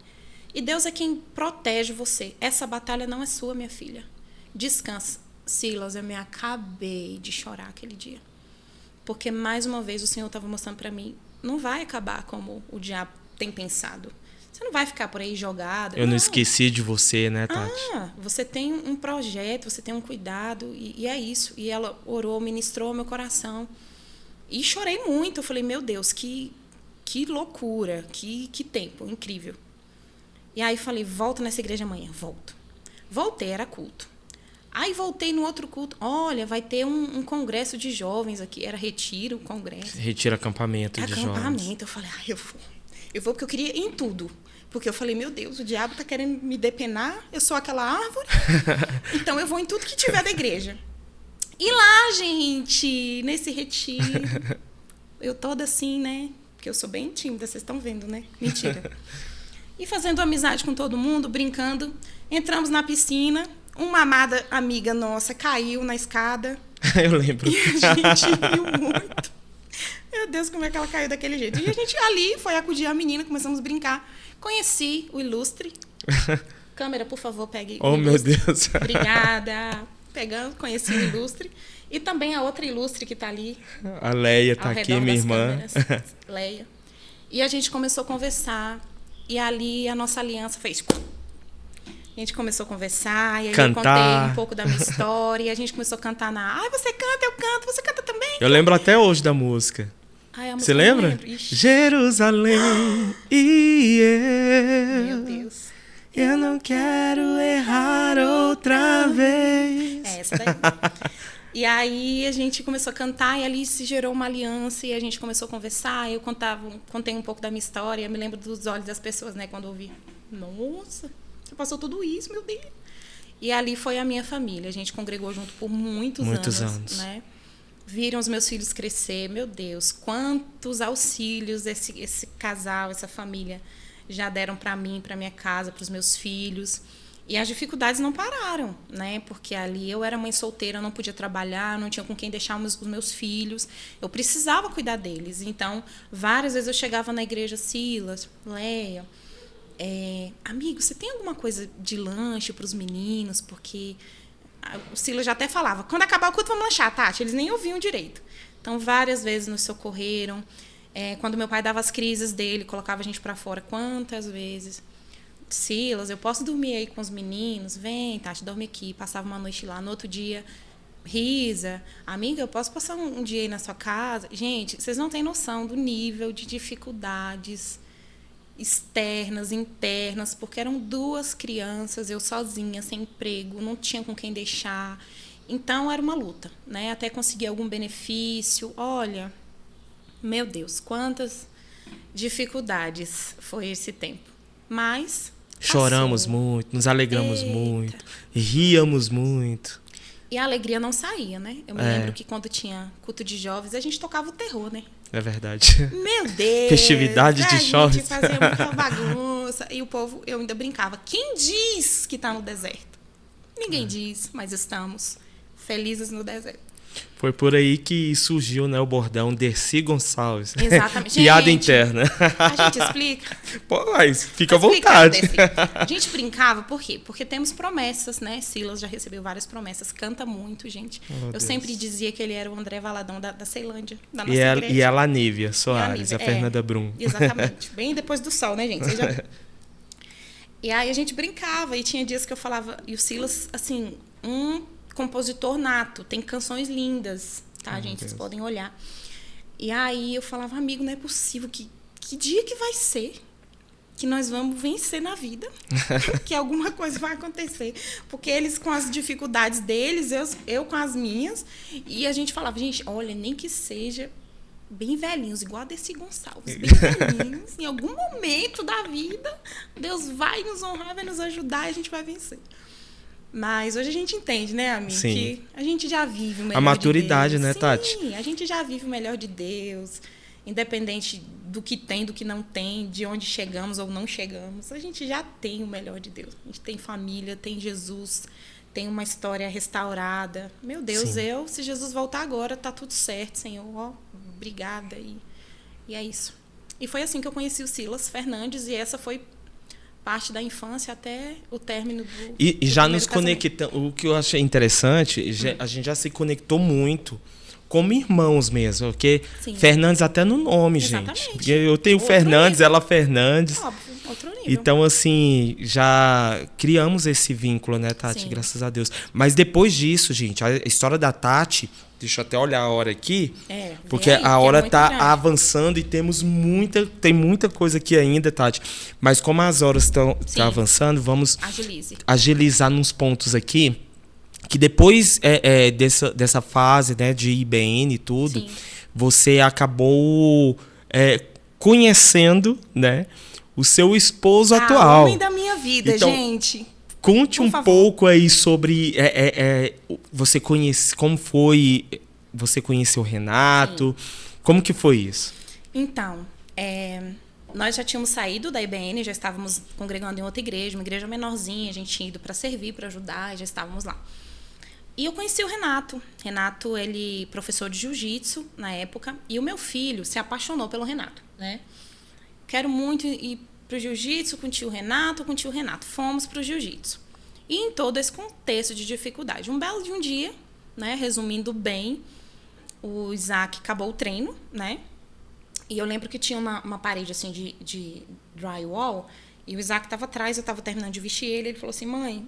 E Deus é quem protege você. Essa batalha não é sua, minha filha. Descansa. Silas, eu me acabei de chorar aquele dia. Porque, mais uma vez, o Senhor estava mostrando para mim, não vai acabar como o diabo tem pensado. Você não vai ficar por aí jogada. Eu não esqueci de você, né, Tati? Você tem um projeto, você tem um cuidado, e é isso. E ela orou, ministrou meu coração. E chorei muito. Eu falei, meu Deus, que loucura, que tempo incrível. E aí falei, volto nessa igreja amanhã. Voltei, era culto. Aí voltei no outro culto. Olha, vai ter um congresso de jovens aqui. Era retiro, congresso. Retiro, acampamento de jovens. Acampamento. Eu falei, eu vou porque eu queria ir em tudo. Porque eu falei, meu Deus, o diabo tá querendo me depenar. Eu sou aquela árvore. Então eu vou em tudo que tiver da igreja. E lá, gente, nesse retiro, eu toda assim, né? Porque eu sou bem tímida, vocês estão vendo, né? Mentira. E fazendo amizade com todo mundo, brincando. Entramos na piscina. Uma amada amiga nossa caiu na escada. Eu lembro. E a gente riu muito. Meu Deus, como é que ela caiu daquele jeito? E a gente ali foi acudir a menina, começamos a brincar. Conheci o Ilustre. Câmera, por favor, pegue o Ilustre. Meu Deus. Obrigada. Conheci o Ilustre. E também a outra Ilustre que está ali. A Leia está aqui, minha irmã. Leia. E a gente começou a conversar. E ali a nossa aliança fez... A gente começou a conversar, e aí eu contei um pouco da minha história, e a gente começou a cantar você canta, eu canto, você canta também? Eu lembro até hoje da música. Você lembra? Jerusalém, meu Deus. Eu não quero errar outra vez. É essa daí. E aí a gente começou a cantar, e ali se gerou uma aliança, e a gente começou a conversar, eu contei um pouco da minha história, eu me lembro dos olhos das pessoas, né, quando eu ouvi. Nossa... Você passou tudo isso, meu Deus. E ali foi a minha família. A gente congregou junto por muitos anos. Né? Viram os meus filhos crescer. Meu Deus, quantos auxílios esse casal, essa família já deram para mim, para minha casa, para os meus filhos. E as dificuldades não pararam, né? Porque ali eu era mãe solteira, eu não podia trabalhar, não tinha com quem deixar os meus filhos. Eu precisava cuidar deles. Então, várias vezes eu chegava na igreja, Silas, Leia... amigo, você tem alguma coisa de lanche para os meninos? Porque o Silas já até falava, quando acabar o culto vamos lanchar, Tati. Eles nem ouviam direito. Então, várias vezes nos socorreram. Quando meu pai dava as crises dele, colocava a gente para fora. Quantas vezes? Silas, eu posso dormir aí com os meninos? Vem, Tati, dorme aqui. Passava uma noite lá. No outro dia, Risa, amiga, eu posso passar um dia aí na sua casa? Gente, vocês não têm noção do nível de dificuldades externas, internas, porque eram 2 crianças, eu sozinha, sem emprego, não tinha com quem deixar. Então, era uma luta, né? Até conseguir algum benefício. Olha, meu Deus, quantas dificuldades foi esse tempo. Mas choramos muito, nos alegramos muito, ríamos muito. E a alegria não saía, né? Eu me lembro que quando tinha culto de jovens, a gente tocava o terror, né? É verdade. Meu Deus! Festividade de jovens. A gente fazia muita bagunça. E o povo, eu ainda brincava. Quem diz que está no deserto? Ninguém diz, mas estamos felizes no deserto. Foi por aí que surgiu, né, o bordão Dercy Gonçalves. Exatamente. Piada interna. A gente explica? Pois, fica à vontade. A gente brincava, por quê? Porque temos promessas, né? Silas já recebeu várias promessas, canta muito, gente. Eu sempre dizia que ele era o André Valadão da Ceilândia, da nossa igreja. E ela, a Nívia Soares, a Fernanda Brum. Exatamente. Bem depois do sol, né, gente? E aí a gente brincava, e tinha dias que eu falava... E o Silas, assim, compositor nato, tem canções lindas, tá, gente? Vocês podem olhar. E aí eu falava, amigo, não é possível, que dia que vai ser que nós vamos vencer na vida, que alguma coisa vai acontecer. Porque eles com as dificuldades deles, eu com as minhas, e a gente falava, gente, olha, nem que seja bem velhinhos, igual a Desi Gonçalves, bem velhinhos. Em algum momento da vida, Deus vai nos honrar, vai nos ajudar e a gente vai vencer. Mas hoje a gente entende, né, amigo? Sim. Que a gente já vive o melhor A maturidade, de Deus. né, Tati? Sim, a gente já vive o melhor de Deus. Independente do que tem, do que não tem, de onde chegamos ou não chegamos. A gente já tem o melhor de Deus. A gente tem família, tem Jesus, tem uma história restaurada. Meu Deus, Sim. se Jesus voltar agora, tá tudo certo, Senhor. Ó, obrigada. E é isso. E foi assim que eu conheci o Silas Fernandes, e essa foi parte da infância até o término do E do já primeiro nos casamento. conectamos. O que eu achei interessante, a gente já se conectou muito como irmãos mesmo. Porque Sim. Fernandes até no nome, Exatamente. gente. Porque eu tenho Outro Fernandes, nível. ela Fernandes. Óbvio, outro nível. Então, assim, já criamos esse vínculo, né, Tati? Sim. Graças a Deus. Mas depois disso, gente, a história da Tati, deixa eu até olhar a hora aqui, Vem porque aí, a que hora é muito tá grande. avançando e tem muita coisa aqui ainda, Tati. Mas como as horas estão Sim. avançando, vamos Agilize. agilizar nos pontos aqui, que depois dessa fase, né, de IBN e tudo, Sim. você acabou conhecendo, né, o seu esposo O atual. homem da minha vida, Então, gente. Conte Por um favor. pouco aí sobre você como foi, você conheceu o Renato, como que foi isso? Então, nós já tínhamos saído da IBN, já estávamos congregando em outra igreja, uma igreja menorzinha, a gente tinha ido para servir, para ajudar, já estávamos lá. E eu conheci o Renato. Renato, ele professor de jiu-jitsu na época, e o meu filho se apaixonou pelo Renato, né? Quero muito ir pro jiu-jitsu com o tio Renato, Fomos pro jiu-jitsu. E em todo esse contexto de dificuldade. Um belo de um dia, né, resumindo bem, o Isaac acabou o treino, né? E eu lembro que tinha uma parede assim de drywall, e o Isaac estava atrás, eu estava terminando de vestir ele falou assim: mãe,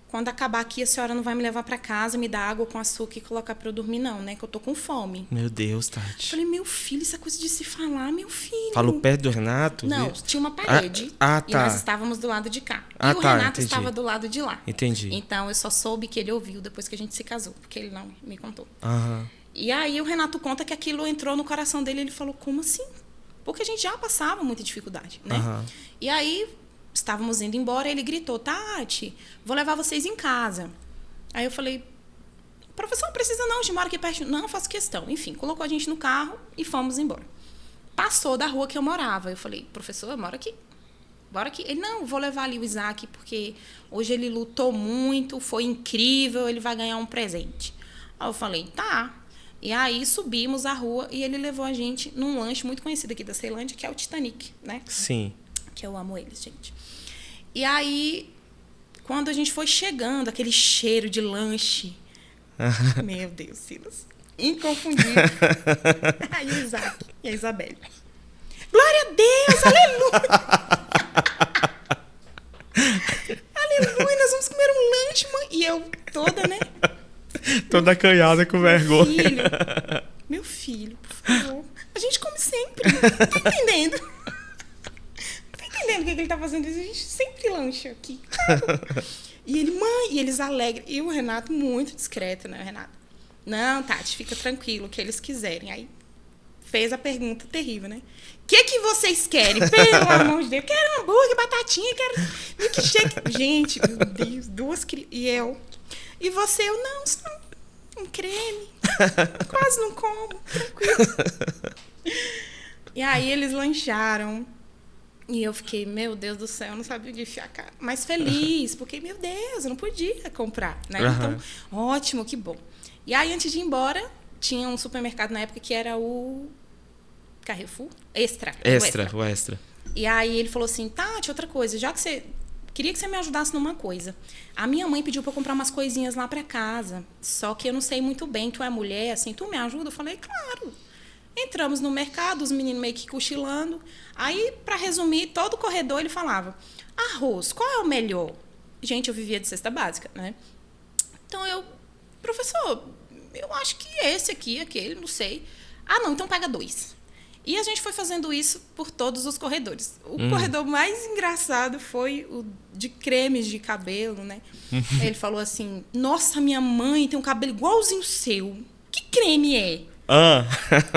quando acabar aqui, a senhora não vai me levar para casa, me dar água com açúcar e colocar para eu dormir, não, né? Que eu tô com fome. Meu Deus, Eu Tati. falei, meu filho, isso é coisa de se falar, meu filho. Falou perto do Renato? Não, tinha uma parede e tá. nós estávamos do lado de cá. Ah, E o tá, Renato entendi. estava do lado de lá. Entendi. Então, eu só soube que ele ouviu depois que a gente se casou, porque ele não me contou. Aham. E aí o Renato conta que aquilo entrou no coração dele e ele falou, como assim? Porque a gente já passava muita dificuldade, né? Aham. E aí, estávamos indo embora, ele gritou, Tati, vou levar vocês em casa. Aí eu falei, professor, não precisa não, a gente mora aqui perto. Não, faço questão. Enfim, colocou a gente no carro e fomos embora. Passou da rua que eu morava. Eu falei, professor, eu moro aqui. Bora aqui. Ele, não, vou levar ali o Isaac, porque hoje ele lutou muito, foi incrível, ele vai ganhar um presente. Aí eu falei, tá. E aí subimos a rua e ele levou a gente num lanche muito conhecido aqui da Ceilândia, que é o Titanic, né? Sim. Que eu amo eles, gente. E aí, quando a gente foi chegando, aquele cheiro de lanche. Meu Deus, Silas. Inconfundível. Aí o Isaac e a Isabelle. Glória a Deus, aleluia! Aleluia, nós vamos comer um lanche, mãe. E eu toda, né? Toda acanhada com vergonha. Meu filho, por favor. A gente come sempre. Tá entendendo? Tá entendendo o que ele tá fazendo? A gente sempre lancha aqui. E ele, mãe, e eles alegres. E o Renato muito discreto, né, Renato? Não, Tati, fica tranquilo, o que eles quiserem. Aí fez a pergunta terrível, né? O que vocês querem? Pelo amor de Deus. Quero hambúrguer, batatinha, quero milkshake. Gente, meu Deus, duas crianças. E eu. E você, eu não, só um creme. Quase não como, tranquilo. E aí eles lancharam. E eu fiquei, meu Deus do céu, eu não sabia onde enfiar a cara. Mas feliz, porque, meu Deus, eu não podia comprar, né? Uhum. Então, ótimo, que bom. E aí, antes de ir embora, tinha um supermercado na época que era o Carrefour? Extra. O Extra. E aí ele falou assim, Tati, outra coisa, já que você... Queria que você me ajudasse numa coisa. A minha mãe pediu pra eu comprar umas coisinhas lá pra casa. Só que eu não sei muito bem, tu é mulher, assim, tu me ajuda? Eu falei, claro. Entramos no mercado, os meninos meio que cochilando. Aí, pra resumir, todo o corredor ele falava, arroz, qual é o melhor? Gente, eu vivia de cesta básica, né? Então eu, professor, eu acho que esse aqui, aquele, não sei. Ah, não, então pega 2. E a gente foi fazendo isso por todos os corredores. O corredor mais engraçado foi o de cremes de cabelo, né? Ele falou assim, nossa, minha mãe tem um cabelo igualzinho o seu. Que creme é? Ah.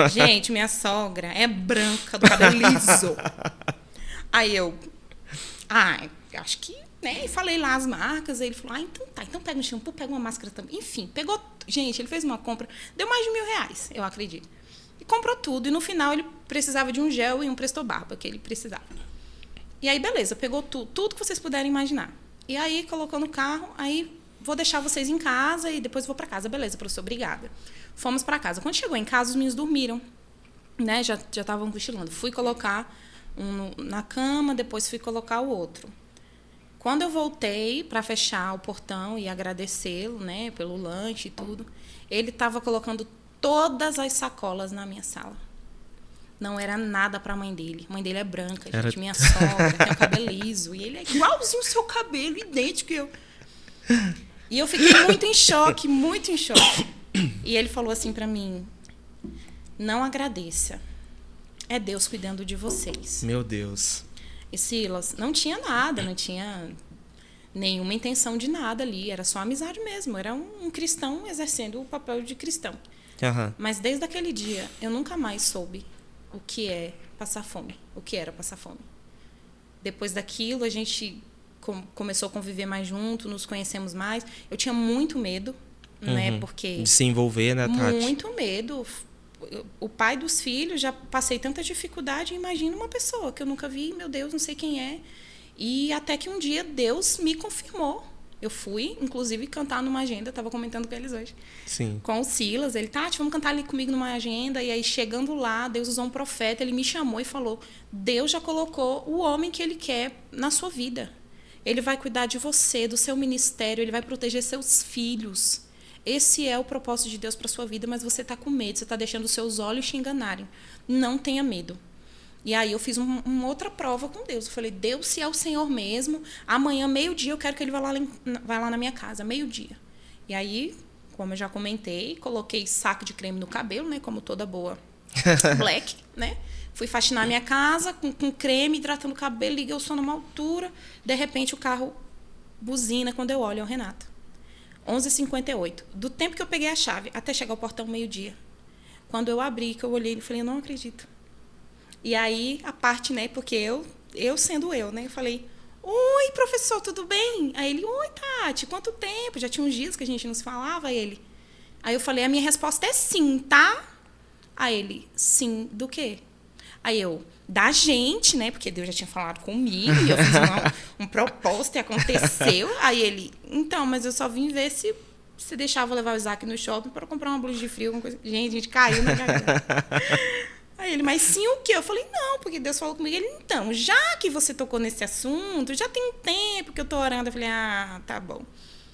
Gente, minha sogra é branca, do cabelo liso. Aí eu, acho que, né? E falei lá as marcas. Aí ele falou, então tá, então pega um shampoo, pega uma máscara também. Enfim, pegou. Gente, ele fez uma compra, deu mais de R$1.000, eu acredito. E comprou tudo. E no final ele precisava de um gel e um Presto Barba, que ele precisava. E aí, beleza, pegou tudo que vocês puderem imaginar. E aí, colocou no carro, aí vou deixar vocês em casa e depois vou para casa. Beleza, professor, obrigada. Fomos para casa. Quando chegou em casa, os meninos dormiram, né? Já estavam cochilando. Fui colocar um na cama, depois fui colocar o outro. Quando eu voltei para fechar o portão e agradecê-lo, né, pelo lanche e tudo, ele estava colocando todas as sacolas na minha sala. Não era nada para a mãe dele. A mãe dele é branca, gente. Minha sogra tem o cabelo liso. E ele é igualzinho o seu cabelo, idêntico eu. E eu fiquei muito em choque, muito em choque. E ele falou assim para mim, não agradeça. É Deus cuidando de vocês. Meu Deus. E Silas, não tinha nada, não tinha nenhuma intenção de nada ali. Era só amizade mesmo. Era um cristão exercendo o papel de cristão. Uhum. Mas desde aquele dia, eu nunca mais soube o que é passar fome, o que era passar fome. Depois daquilo, a gente começou a conviver mais junto, nos conhecemos mais. Eu tinha muito medo, né? Porque de se envolver, né, Tati? Muito medo. O pai dos filhos, já passei tanta dificuldade, imagina uma pessoa que eu nunca vi, meu Deus, não sei quem é. E até que um dia Deus me confirmou. Eu fui, inclusive, cantar numa agenda, estava comentando com eles hoje. Sim. Com o Silas, ele, Tati, vamos cantar ali comigo numa agenda. E aí, chegando lá, Deus usou um profeta, ele me chamou e falou, Deus já colocou o homem que ele quer na sua vida. Ele vai cuidar de você, do seu ministério, ele vai proteger seus filhos. Esse é o propósito de Deus para sua vida, mas você está com medo, você está deixando os seus olhos te enganarem. Não tenha medo. E aí eu fiz uma outra prova com Deus. Eu falei, Deus, se é o Senhor mesmo, amanhã, meio-dia, eu quero que ele vá lá na minha casa, meio-dia. E aí, como eu já comentei, coloquei saco de creme no cabelo, né? Como toda boa black, né? Fui faxinar a minha casa com creme, hidratando o cabelo, liguei o som numa altura. De repente, o carro buzina quando eu olho, é o Renato. 11h58. Do tempo que eu peguei a chave até chegar ao portão, meio-dia. Quando eu abri, que eu olhei, eu falei, eu não acredito. E aí, a parte, né, porque eu sendo eu, né, eu falei, oi, professor, tudo bem? Aí ele, oi, Tati, quanto tempo? Já tinha uns dias que a gente não se falava, Aí eu falei, a minha resposta é sim, tá? Aí ele, sim, do quê? Aí eu, da gente, né, porque Deus já tinha falado comigo, e eu fiz um propósito e aconteceu. Aí ele, então, mas eu só vim ver se você deixava levar o Isaac no shopping para comprar uma blusa de frio, alguma coisa. Gente, a gente caiu na garganta. Aí ele, mas sim o quê? Eu falei, não, porque Deus falou comigo. Ele, então, já que você tocou nesse assunto, já tem um tempo que eu tô orando. Eu falei, tá bom.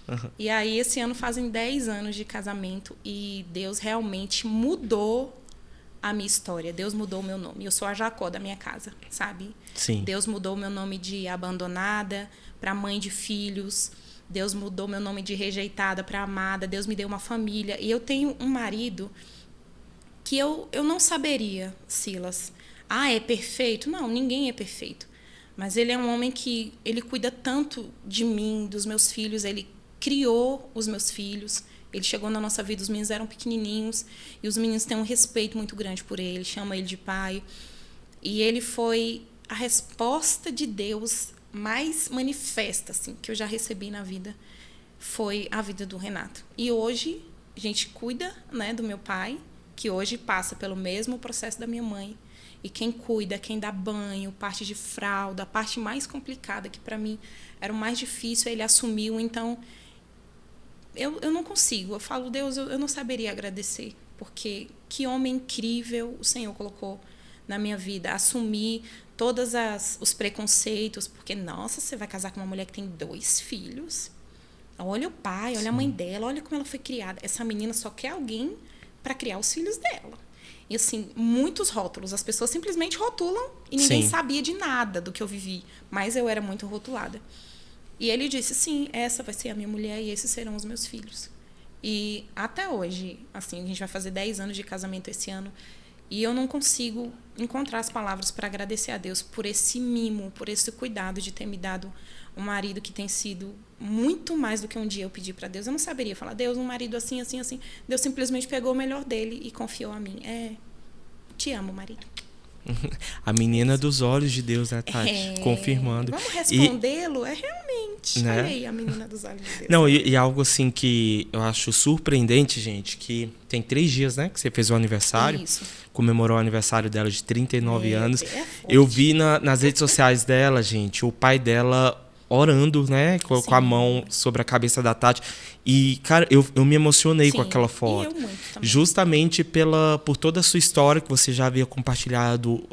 Uhum. E aí, esse ano fazem 10 anos de casamento e Deus realmente mudou a minha história. Deus mudou o meu nome. Eu sou a Jacó da minha casa, sabe? Sim. Deus mudou o meu nome de abandonada para mãe de filhos. Deus mudou meu nome de rejeitada para amada. Deus me deu uma família. E eu tenho um marido que eu não saberia, Silas. É perfeito? Não, ninguém é perfeito. Mas ele é um homem que ele cuida tanto de mim, dos meus filhos. Ele criou os meus filhos. Ele chegou na nossa vida, os meninos eram pequenininhos. E os meninos têm um respeito muito grande por ele. Chamam ele de pai. E ele foi a resposta de Deus mais manifesta, assim, que eu já recebi na vida. Foi a vida do Renato. E hoje, a gente cuida, né, do meu pai, que hoje passa pelo mesmo processo da minha mãe. E quem cuida, quem dá banho, parte de fralda, a parte mais complicada, que para mim era o mais difícil, ele assumiu. Então, eu não consigo. Eu falo, Deus, eu não saberia agradecer. Porque que homem incrível o Senhor colocou na minha vida. Assumir todos os preconceitos. Porque, nossa, você vai casar com uma mulher que tem 2 filhos? Olha o pai, olha a mãe dela, olha como ela foi criada. Essa menina só quer alguém para criar os filhos dela. E, assim, muitos rótulos. As pessoas simplesmente rotulam e ninguém sabia de nada do que eu vivi. Mas eu era muito rotulada. E ele disse, sim, essa vai ser a minha mulher e esses serão os meus filhos. E até hoje, assim, a gente vai fazer 10 anos de casamento esse ano. E eu não consigo encontrar as palavras para agradecer a Deus por esse mimo, por esse cuidado de ter me dado um marido que tem sido muito mais do que um dia eu pedi para Deus. Eu não saberia falar, Deus, um marido assim, assim, assim. Deus simplesmente pegou o melhor dele e confiou a mim. Te amo, marido. A menina dos olhos de Deus, né, Tati? Confirmando. Vamos respondê-lo? Realmente. Né? Olha aí a menina dos olhos de Deus. Não, e algo assim que eu acho surpreendente, gente, que tem 3 dias, né, que você fez o aniversário. Isso. Comemorou o aniversário dela de 39 anos. Forte. Eu vi nas redes sociais dela, gente, o pai dela orando, né, com a mão sobre a cabeça da Tati. E, cara, eu me emocionei com aquela foto. E eu muito também. Justamente por toda a sua história, que você já havia compartilhado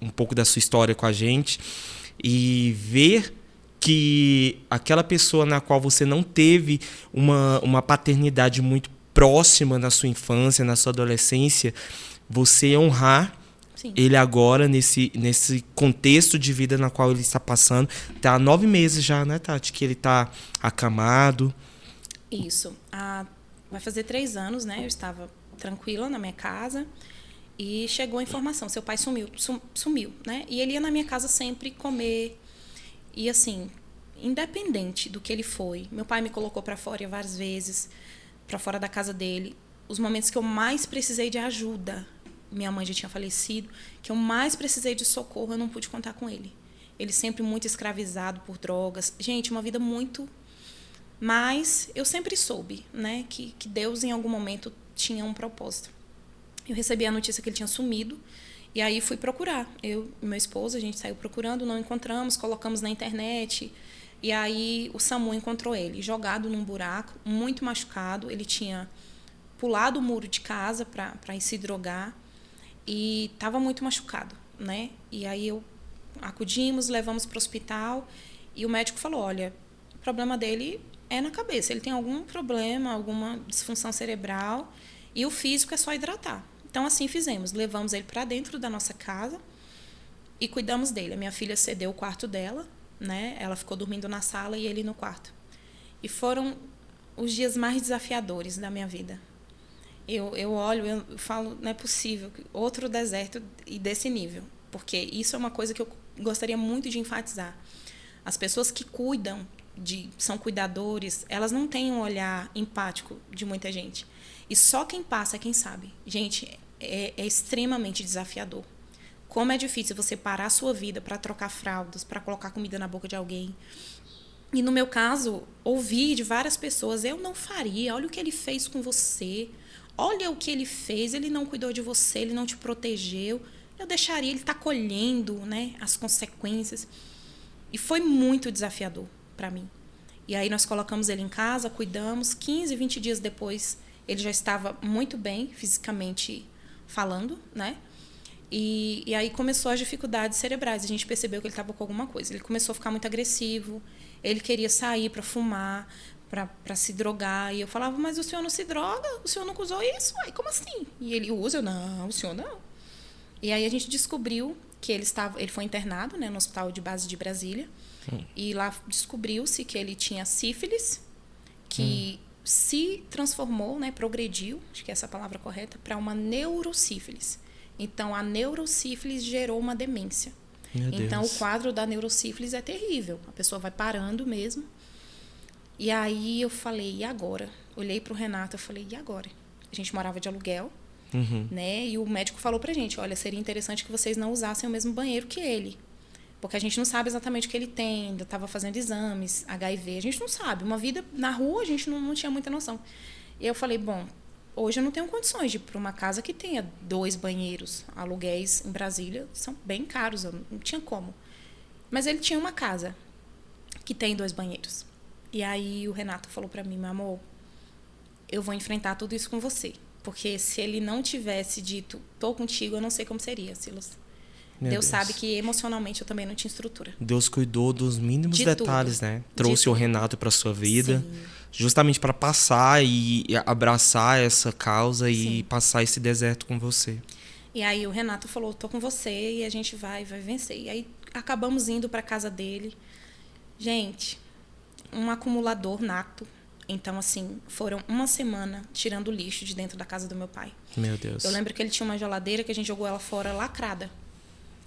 um pouco da sua história com a gente. E ver que aquela pessoa na qual você não teve uma paternidade muito próxima na sua infância, na sua adolescência, você honrar ele agora, nesse contexto de vida na qual ele está passando. Está há 9 meses já, né, Tati? Que ele está acamado. Isso. Vai fazer 3 anos, né? Eu estava tranquila na minha casa e chegou a informação. Seu pai sumiu, né? E ele ia na minha casa sempre comer. E assim, independente do que ele foi, meu pai me colocou para fora várias vezes, para fora da casa dele. Os momentos que eu mais precisei de ajuda, minha mãe já tinha falecido, que eu mais precisei de socorro, eu não pude contar com ele. Ele sempre muito escravizado por drogas. Gente, uma vida muito... Mas eu sempre soube, né, que Deus em algum momento tinha um propósito. Eu recebi a notícia que ele tinha sumido, e aí fui procurar. Eu e meu esposo, a gente saiu procurando, não encontramos, colocamos na internet, e aí o SAMU encontrou ele, jogado num buraco, muito machucado. Ele tinha pulado o muro de casa para ir se drogar, e estava muito machucado, né? E aí acudimos, levamos para o hospital, e o médico falou, olha, o problema dele é na cabeça, ele tem algum problema, alguma disfunção cerebral, e o físico é só hidratar. Então, assim fizemos, levamos ele para dentro da nossa casa e cuidamos dele. A minha filha cedeu o quarto dela, né? Ela ficou dormindo na sala e ele no quarto. E foram os dias mais desafiadores da minha vida. Eu olho, eu falo, não é possível, outro deserto e desse nível, porque isso é uma coisa que eu gostaria muito de enfatizar. As pessoas que cuidam, são cuidadores, elas não têm um olhar empático de muita gente. E só quem passa é quem sabe. Gente, é extremamente desafiador. Como é difícil você parar a sua vida para trocar fraldas, para colocar comida na boca de alguém. E no meu caso, ouvi de várias pessoas, eu não faria, olha o que ele fez com você, olha o que ele fez, ele não cuidou de você, ele não te protegeu, eu deixaria, ele está colhendo, né, as consequências. E foi muito desafiador para mim. E aí nós colocamos ele em casa, cuidamos, 15, 20 dias depois ele já estava muito bem, fisicamente falando, né? E aí começou as dificuldades cerebrais, a gente percebeu que ele estava com alguma coisa. Ele começou a ficar muito agressivo, ele queria sair para fumar, para se drogar. E eu falava, mas o senhor não se droga? O senhor nunca usou isso? Ai, como assim? E ele usa? Eu, não, o senhor não. E aí a gente descobriu que ele foi internado, né, no Hospital de Base de Brasília. E lá descobriu-se que ele tinha sífilis, que se transformou, né, progrediu, acho que é essa a palavra correta, para uma neurosífilis. Então, a neurosífilis gerou uma demência. Então, o quadro da neurosífilis é terrível. A pessoa vai parando mesmo. E aí eu falei, e agora? Olhei para o Renato e falei, e agora? A gente morava de aluguel, né? E o médico falou pra gente, olha, seria interessante que vocês não usassem o mesmo banheiro que ele. Porque a gente não sabe exatamente o que ele tem, ainda estava fazendo exames, HIV, a gente não sabe. Uma vida na rua, a gente não tinha muita noção. E eu falei, bom, hoje eu não tenho condições de ir para uma casa que tenha 2 banheiros. Aluguéis em Brasília são bem caros, eu não tinha como. Mas ele tinha uma casa que tem 2 banheiros. E aí o Renato falou para mim, meu amor, eu vou enfrentar tudo isso com você. Porque se ele não tivesse dito, tô contigo, eu não sei como seria, Silas. Deus sabe que emocionalmente eu também não tinha estrutura. Deus cuidou dos mínimos detalhes, né? Trouxe o Renato para sua vida, Sim. justamente para passar e abraçar essa causa e passar esse deserto com você. E aí o Renato falou, tô com você e a gente vai vencer. E aí acabamos indo para casa dele. Gente, um acumulador nato. Então, assim, foram uma semana tirando lixo de dentro da casa do meu pai. Meu Deus. Eu lembro que ele tinha uma geladeira que a gente jogou ela fora lacrada.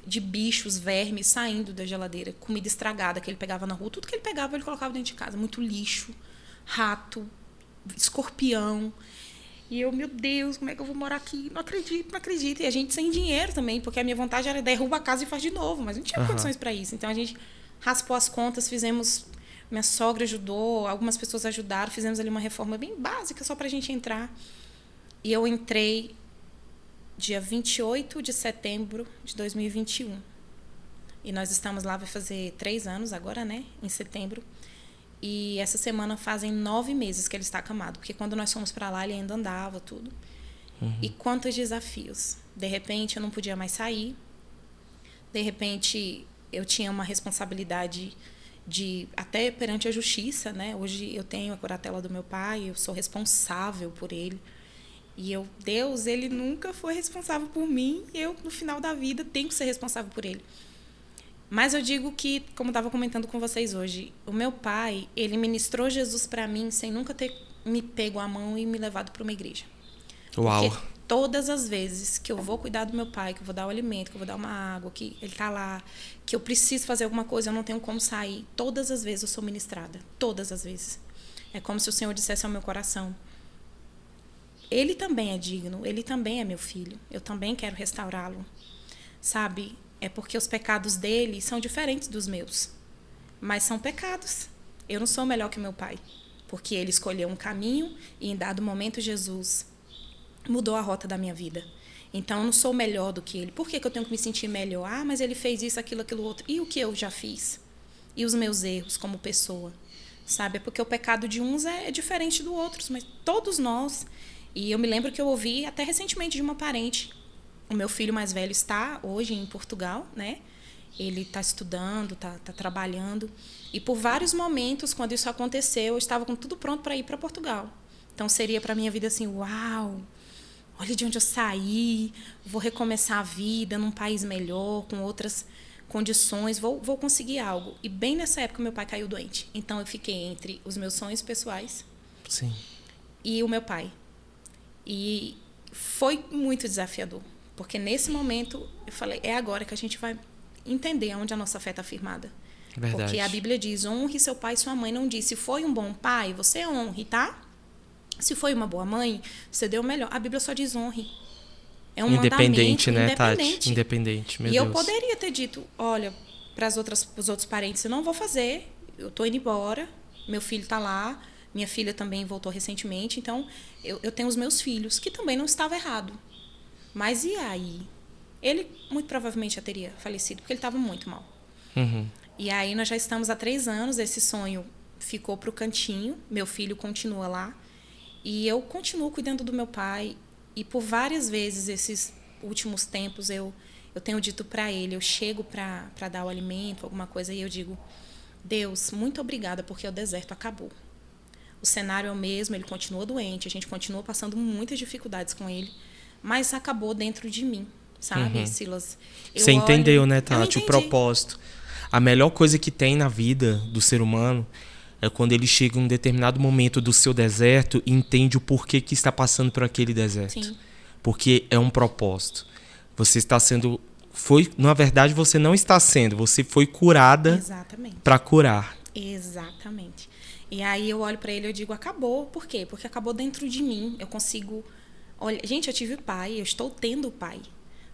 de bichos, vermes saindo da geladeira, comida estragada que ele pegava na rua, tudo que ele pegava ele colocava dentro de casa, muito lixo, rato, escorpião. E eu, meu Deus, como é que eu vou morar aqui? Não acredito, não acredito. E a gente sem dinheiro também, porque a minha vontade era derrubar a casa e faz de novo, mas não tinha condições para isso. Então a gente raspou as contas, fizemos... Minha sogra ajudou, algumas pessoas ajudaram, fizemos ali uma reforma bem básica só para a gente entrar. E eu entrei dia 28 de setembro de 2021. E nós estamos lá, vai fazer 3 anos agora, né? Em setembro. E essa semana fazem 9 meses que ele está acamado. Porque quando nós fomos para lá, ele ainda andava, tudo. E quantos desafios. De repente, eu não podia mais sair. De repente, eu tinha uma responsabilidade até perante a justiça, né? Hoje eu tenho a curatela do meu pai, eu sou responsável por ele. E Deus, ele nunca foi responsável por mim. Eu, no final da vida, tenho que ser responsável por ele. Mas eu digo que, como eu estava comentando com vocês hoje, o meu pai, ele ministrou Jesus para mim sem nunca ter me pego a mão e me levado para uma igreja. Uau! Porque todas as vezes que eu vou cuidar do meu pai, que eu vou dar o alimento, que eu vou dar uma água, que ele está lá, que eu preciso fazer alguma coisa, eu não tenho como sair, todas as vezes eu sou ministrada. Todas as vezes. É como se o Senhor dissesse ao meu coração: ele também é digno, ele também é meu filho, eu também quero restaurá-lo. Sabe? É porque os pecados dele são diferentes dos meus. Mas são pecados. Eu não sou melhor que meu pai. Porque ele escolheu um caminho e, em dado momento, Jesus mudou a rota da minha vida. Então, eu não sou melhor do que ele. Por que eu tenho que me sentir melhor? Ah, mas ele fez isso, aquilo, aquilo outro. E o que eu já fiz? E os meus erros como pessoa? Sabe? É porque o pecado de uns é diferente do outro. Mas todos nós... E eu me lembro que eu ouvi até recentemente de uma parente. O meu filho mais velho está hoje em Portugal, né? Ele está estudando, está trabalhando. E por vários momentos, quando isso aconteceu, eu estava com tudo pronto para ir para Portugal. Então, seria para a minha vida assim, uau, olha de onde eu saí, vou recomeçar a vida num país melhor, com outras condições, vou conseguir algo. E bem nessa época, meu pai caiu doente. Então, eu fiquei entre os meus sonhos pessoais Sim. e o meu pai. E foi muito desafiador. Porque nesse momento, eu falei, é agora que a gente vai entender onde a nossa fé está firmada. Verdade. Porque a Bíblia diz, honre seu pai e sua mãe. Não diz, se foi um bom pai, você honre, tá? Se foi uma boa mãe, você deu o melhor. A Bíblia só diz honre. É um independente, mandamento, né, independente. Tati? Independente, meu e Deus. eu poderia ter dito, olha, para os outros parentes, eu não vou fazer, eu estou indo embora, meu filho está lá, minha filha também voltou recentemente, então eu tenho os meus filhos, que também não estava errado. Mas e aí? Ele muito provavelmente já teria falecido, porque ele estava muito mal. E aí nós já estamos há 3 anos, esse sonho ficou para o cantinho, meu filho continua lá, e eu continuo cuidando do meu pai, e por várias vezes, esses últimos tempos, eu tenho dito para ele, eu chego para dar o alimento, alguma coisa, e eu digo, Deus, muito obrigada, porque o deserto acabou. O cenário é o mesmo, ele continua doente, a gente continua passando muitas dificuldades com ele, mas acabou dentro de mim, sabe, Silas? Você entendeu, né, Tati, o propósito. A melhor coisa que tem na vida do ser humano é quando ele chega em um determinado momento do seu deserto e entende o porquê que está passando por aquele deserto. Sim. Porque é um propósito. Você está sendo... na verdade, você não está sendo. Você foi curada para curar. Exatamente. E aí eu olho para ele e eu digo, acabou. Por quê? Porque acabou dentro de mim. Eu consigo... Olha, gente, eu tive pai, eu estou tendo pai,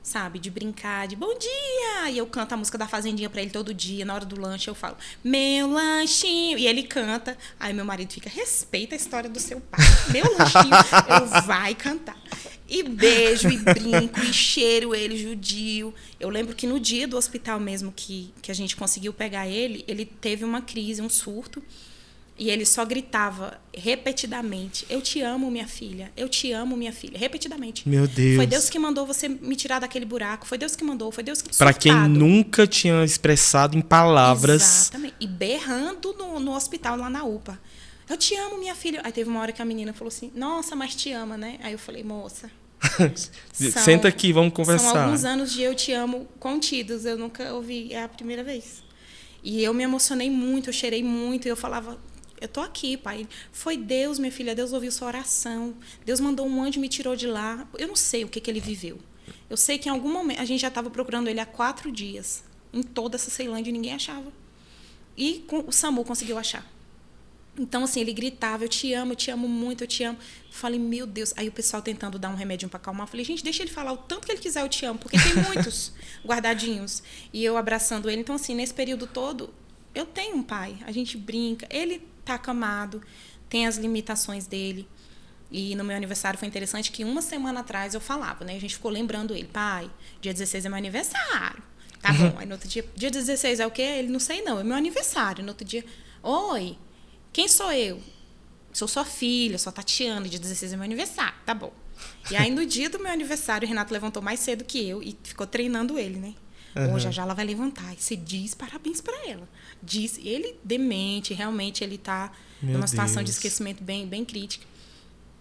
sabe? De brincar, de bom dia! E eu canto a música da Fazendinha pra ele todo dia, na hora do lanche eu falo, meu lanchinho! E ele canta. Aí meu marido fica, respeita a história do seu pai. Meu lanchinho, eu vai cantar. E beijo, e brinco, e cheiro ele, judio. Eu lembro que no dia do hospital mesmo que a gente conseguiu pegar ele teve uma crise, um surto. E ele só gritava repetidamente, eu te amo, minha filha, eu te amo, minha filha, repetidamente. Meu Deus. Foi Deus que mandou você me tirar daquele buraco, foi Deus que mandou, foi Deus que... Para quem nunca tinha expressado em palavras... Exatamente, e berrando no hospital, lá na UPA. Eu te amo, minha filha. Aí teve uma hora que a menina falou assim, nossa, mas te ama, né? Aí eu falei, moça... Senta aqui, vamos conversar. São alguns anos de eu te amo contidos, eu nunca ouvi, é a primeira vez. E eu me emocionei muito, eu cheirei muito, e eu falava... Eu tô aqui, pai. Foi Deus, minha filha. Deus ouviu sua oração. Deus mandou um anjo e me tirou de lá. Eu não sei o que ele viveu. Eu sei que em algum momento, a gente já estava procurando ele há 4 dias. Em toda essa Ceilândia, ninguém achava. E o SAMU conseguiu achar. Então, assim, ele gritava, eu te amo muito, eu te amo. Eu falei, meu Deus. Aí o pessoal tentando dar um remédio para acalmar. Eu falei, gente, deixa ele falar o tanto que ele quiser, eu te amo. Porque tem muitos guardadinhos. E eu abraçando ele. Então, assim, nesse período todo, eu tenho um pai. A gente brinca. Ele tá acamado, tem as limitações dele. E no meu aniversário foi interessante que uma semana atrás eu falava, né? A gente ficou lembrando ele. Pai, dia 16 é meu aniversário. Tá bom. Aí no outro dia 16 é o quê? Ele, não sei não, é meu aniversário. No outro dia, oi, quem sou eu? Sou sua filha, sou a Tatiana, dia 16 é meu aniversário. Tá bom. E aí no dia do meu aniversário, o Renato levantou mais cedo que eu e ficou treinando ele, né? Hoje já ela vai levantar. E você diz parabéns pra ela. Diz, ele demente, realmente ele tá numa situação de esquecimento bem, bem crítica.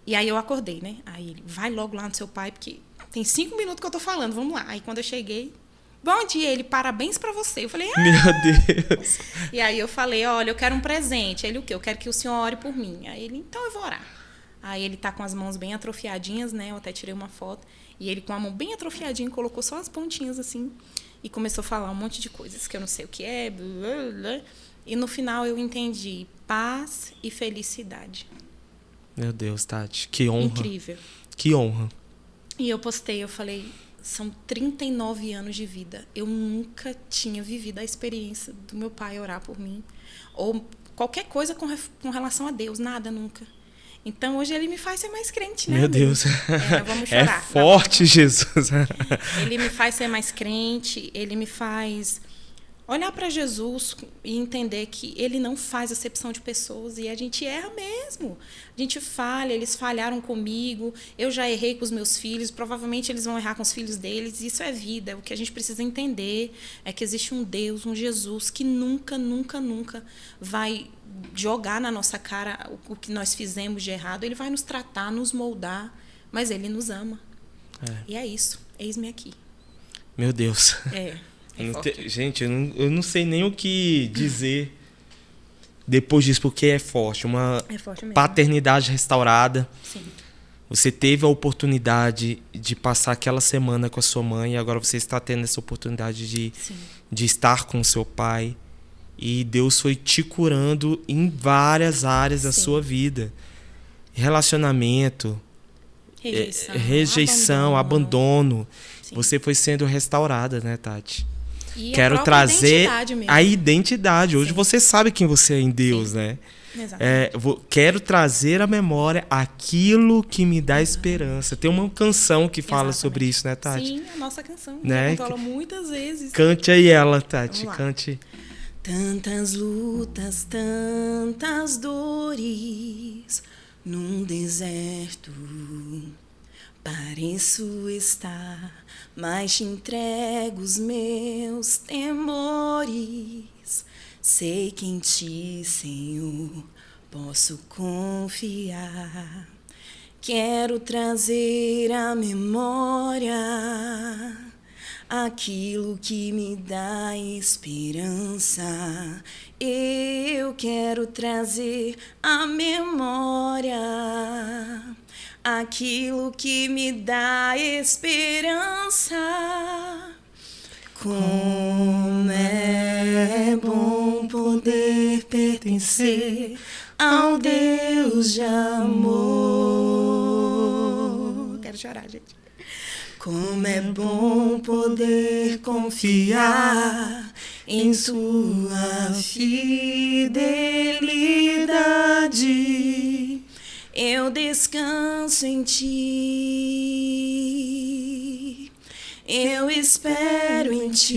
E aí eu acordei, né? Aí ele, vai logo lá no seu pai, porque tem 5 minutos que eu tô falando, vamos lá. Aí quando eu cheguei, bom dia, ele, parabéns pra você. Eu falei, Meu Deus. E aí eu falei, olha, eu quero um presente. Ele, o quê? Eu quero que o senhor ore por mim. Aí ele, então eu vou orar. Aí ele tá com as mãos bem atrofiadinhas, né? Eu até tirei uma foto. E ele com a mão bem atrofiadinha, colocou só as pontinhas assim. E começou a falar um monte de coisas que eu não sei o que é. Blá, blá. E no final eu entendi paz e felicidade. Meu Deus, Tati, que honra. Incrível. Que honra. E eu postei, eu falei, são 39 anos de vida. Eu nunca tinha vivido a experiência do meu pai orar por mim. Ou qualquer coisa com relação a Deus, nada, nunca. Então, hoje ele me faz ser mais crente, né? Meu Deus. Vamos chorar. É forte, Jesus. Ele me faz ser mais crente, ele me faz olhar para Jesus e entender que ele não faz acepção de pessoas e a gente erra mesmo. A gente falha, eles falharam comigo, eu já errei com os meus filhos, provavelmente eles vão errar com os filhos deles. Isso é vida. O que a gente precisa entender é que existe um Deus, um Jesus que nunca, nunca, nunca vai jogar na nossa cara o que nós fizemos de errado. Ele vai nos tratar, nos moldar, mas ele nos ama. E é isso. Eis-me aqui. Meu Deus. Gente, eu não sei nem o que dizer depois disso, porque é forte. Uma paternidade restaurada. Sim. Você teve a oportunidade de passar aquela semana com a sua mãe e agora você está tendo essa oportunidade de estar com o seu pai. E Deus foi te curando em várias áreas da sua vida. Relacionamento, rejeição, abandono. Você foi sendo restaurada, né, Tati? E quero trazer a identidade. Hoje você sabe quem você é em Deus, né? Quero trazer à memória aquilo que me dá esperança. Tem uma canção que fala sobre isso, né, Tati? Sim, a nossa canção. Né? Eu falo muitas vezes. Cante aí ela, Tati. Cante. Tantas lutas, tantas dores num deserto. Pareço estar, mas te entrego os meus temores. Sei que em ti, Senhor, posso confiar. Quero trazer à memória aquilo que me dá esperança. Eu quero trazer à memória aquilo que me dá esperança. Como é bom poder pertencer ao Deus de amor. Quero chorar, gente. Como é bom poder confiar em sua fidelidade. Eu descanso em ti, eu espero em ti,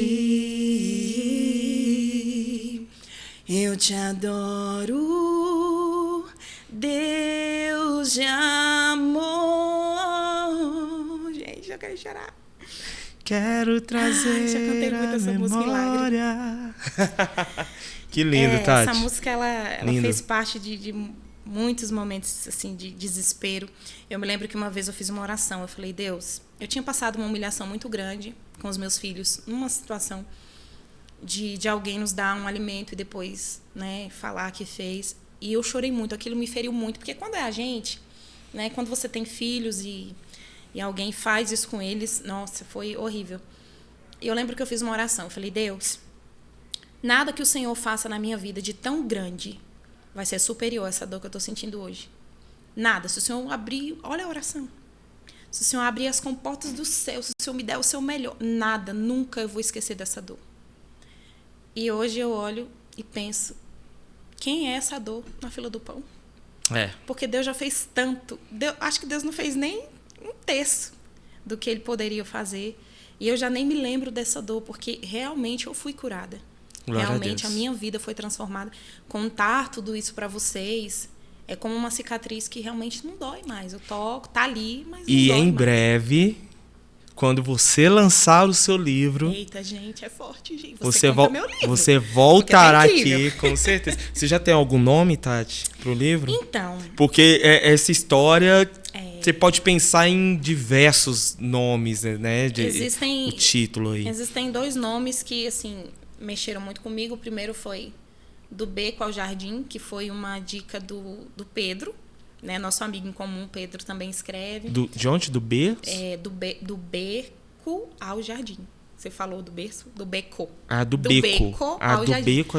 eu te adoro, Deus de amor. Gente, eu quero chorar. Quero trazer já cantei muito essa memória. Que lindo, Tati. Essa música, ela fez parte de muitos momentos assim de desespero. Eu me lembro que uma vez eu fiz uma oração. Eu falei, Deus, eu tinha passado uma humilhação muito grande com os meus filhos, numa situação de alguém nos dar um alimento e depois, né, falar que fez. E eu chorei muito, aquilo me feriu muito, porque quando é a gente, né, quando você tem filhos e e alguém faz isso com eles, nossa, foi horrível. E eu lembro que eu fiz uma oração. Eu falei, Deus, nada que o Senhor faça na minha vida de tão grande vai ser superior a essa dor que eu estou sentindo hoje. Nada. Se o Senhor abrir, olha a oração. Se o Senhor abrir as comportas do céu, se o Senhor me der o seu melhor, nada, nunca eu vou esquecer dessa dor. E hoje eu olho e penso, quem é essa dor na fila do pão? Porque Deus já fez tanto. Acho que Deus não fez nem um terço do que Ele poderia fazer. E eu já nem me lembro dessa dor, porque realmente eu fui curada. Realmente a minha vida foi transformada. Contar tudo isso para vocês é como uma cicatriz que realmente não dói mais. Eu toco, tá ali, mas não dói mais. E em breve, quando você lançar o seu livro... Eita, gente, é forte, gente. Você voltará aqui, com certeza. Você já tem algum nome, Tati, pro livro? Então... Porque essa história... Você pode pensar em diversos nomes, né? O título aí. Existem 2 nomes que, assim, mexeram muito comigo. O primeiro foi Do Beco ao Jardim, que foi uma dica do Pedro, né? Nosso amigo em comum, Pedro, também escreve. De onde? Do berço? Do Beco ao Jardim. Você falou do berço? Do Beco. Do Beco ao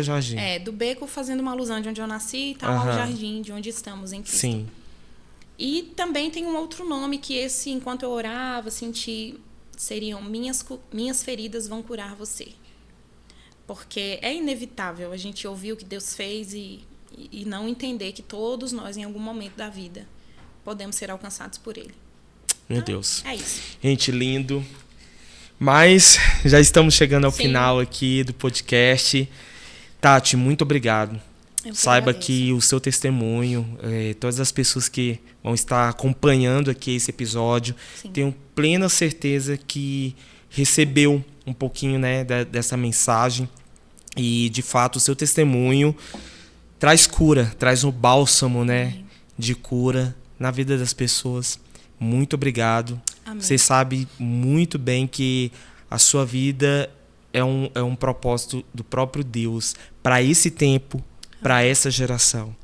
Jardim. Do Beco fazendo uma alusão de onde eu nasci e tal, ao Jardim, de onde estamos em Cristo. Sim. E também tem um outro nome que enquanto eu orava, senti, seriam minhas feridas vão curar você. Porque é inevitável a gente ouvir o que Deus fez e não entender que todos nós, em algum momento da vida, podemos ser alcançados por Ele. Meu Deus. É isso. Gente, lindo. Mas já estamos chegando ao final aqui do podcast. Tati, muito obrigado. Saiba que o seu testemunho, todas as pessoas que vão estar acompanhando aqui esse episódio, tenho plena certeza que recebeu um pouquinho, né, dessa mensagem. E, de fato, o seu testemunho traz cura, traz um bálsamo, né, de cura na vida das pessoas. Muito obrigado. Amém. Você sabe muito bem que a sua vida é um propósito do próprio Deus para esse tempo, para essa geração.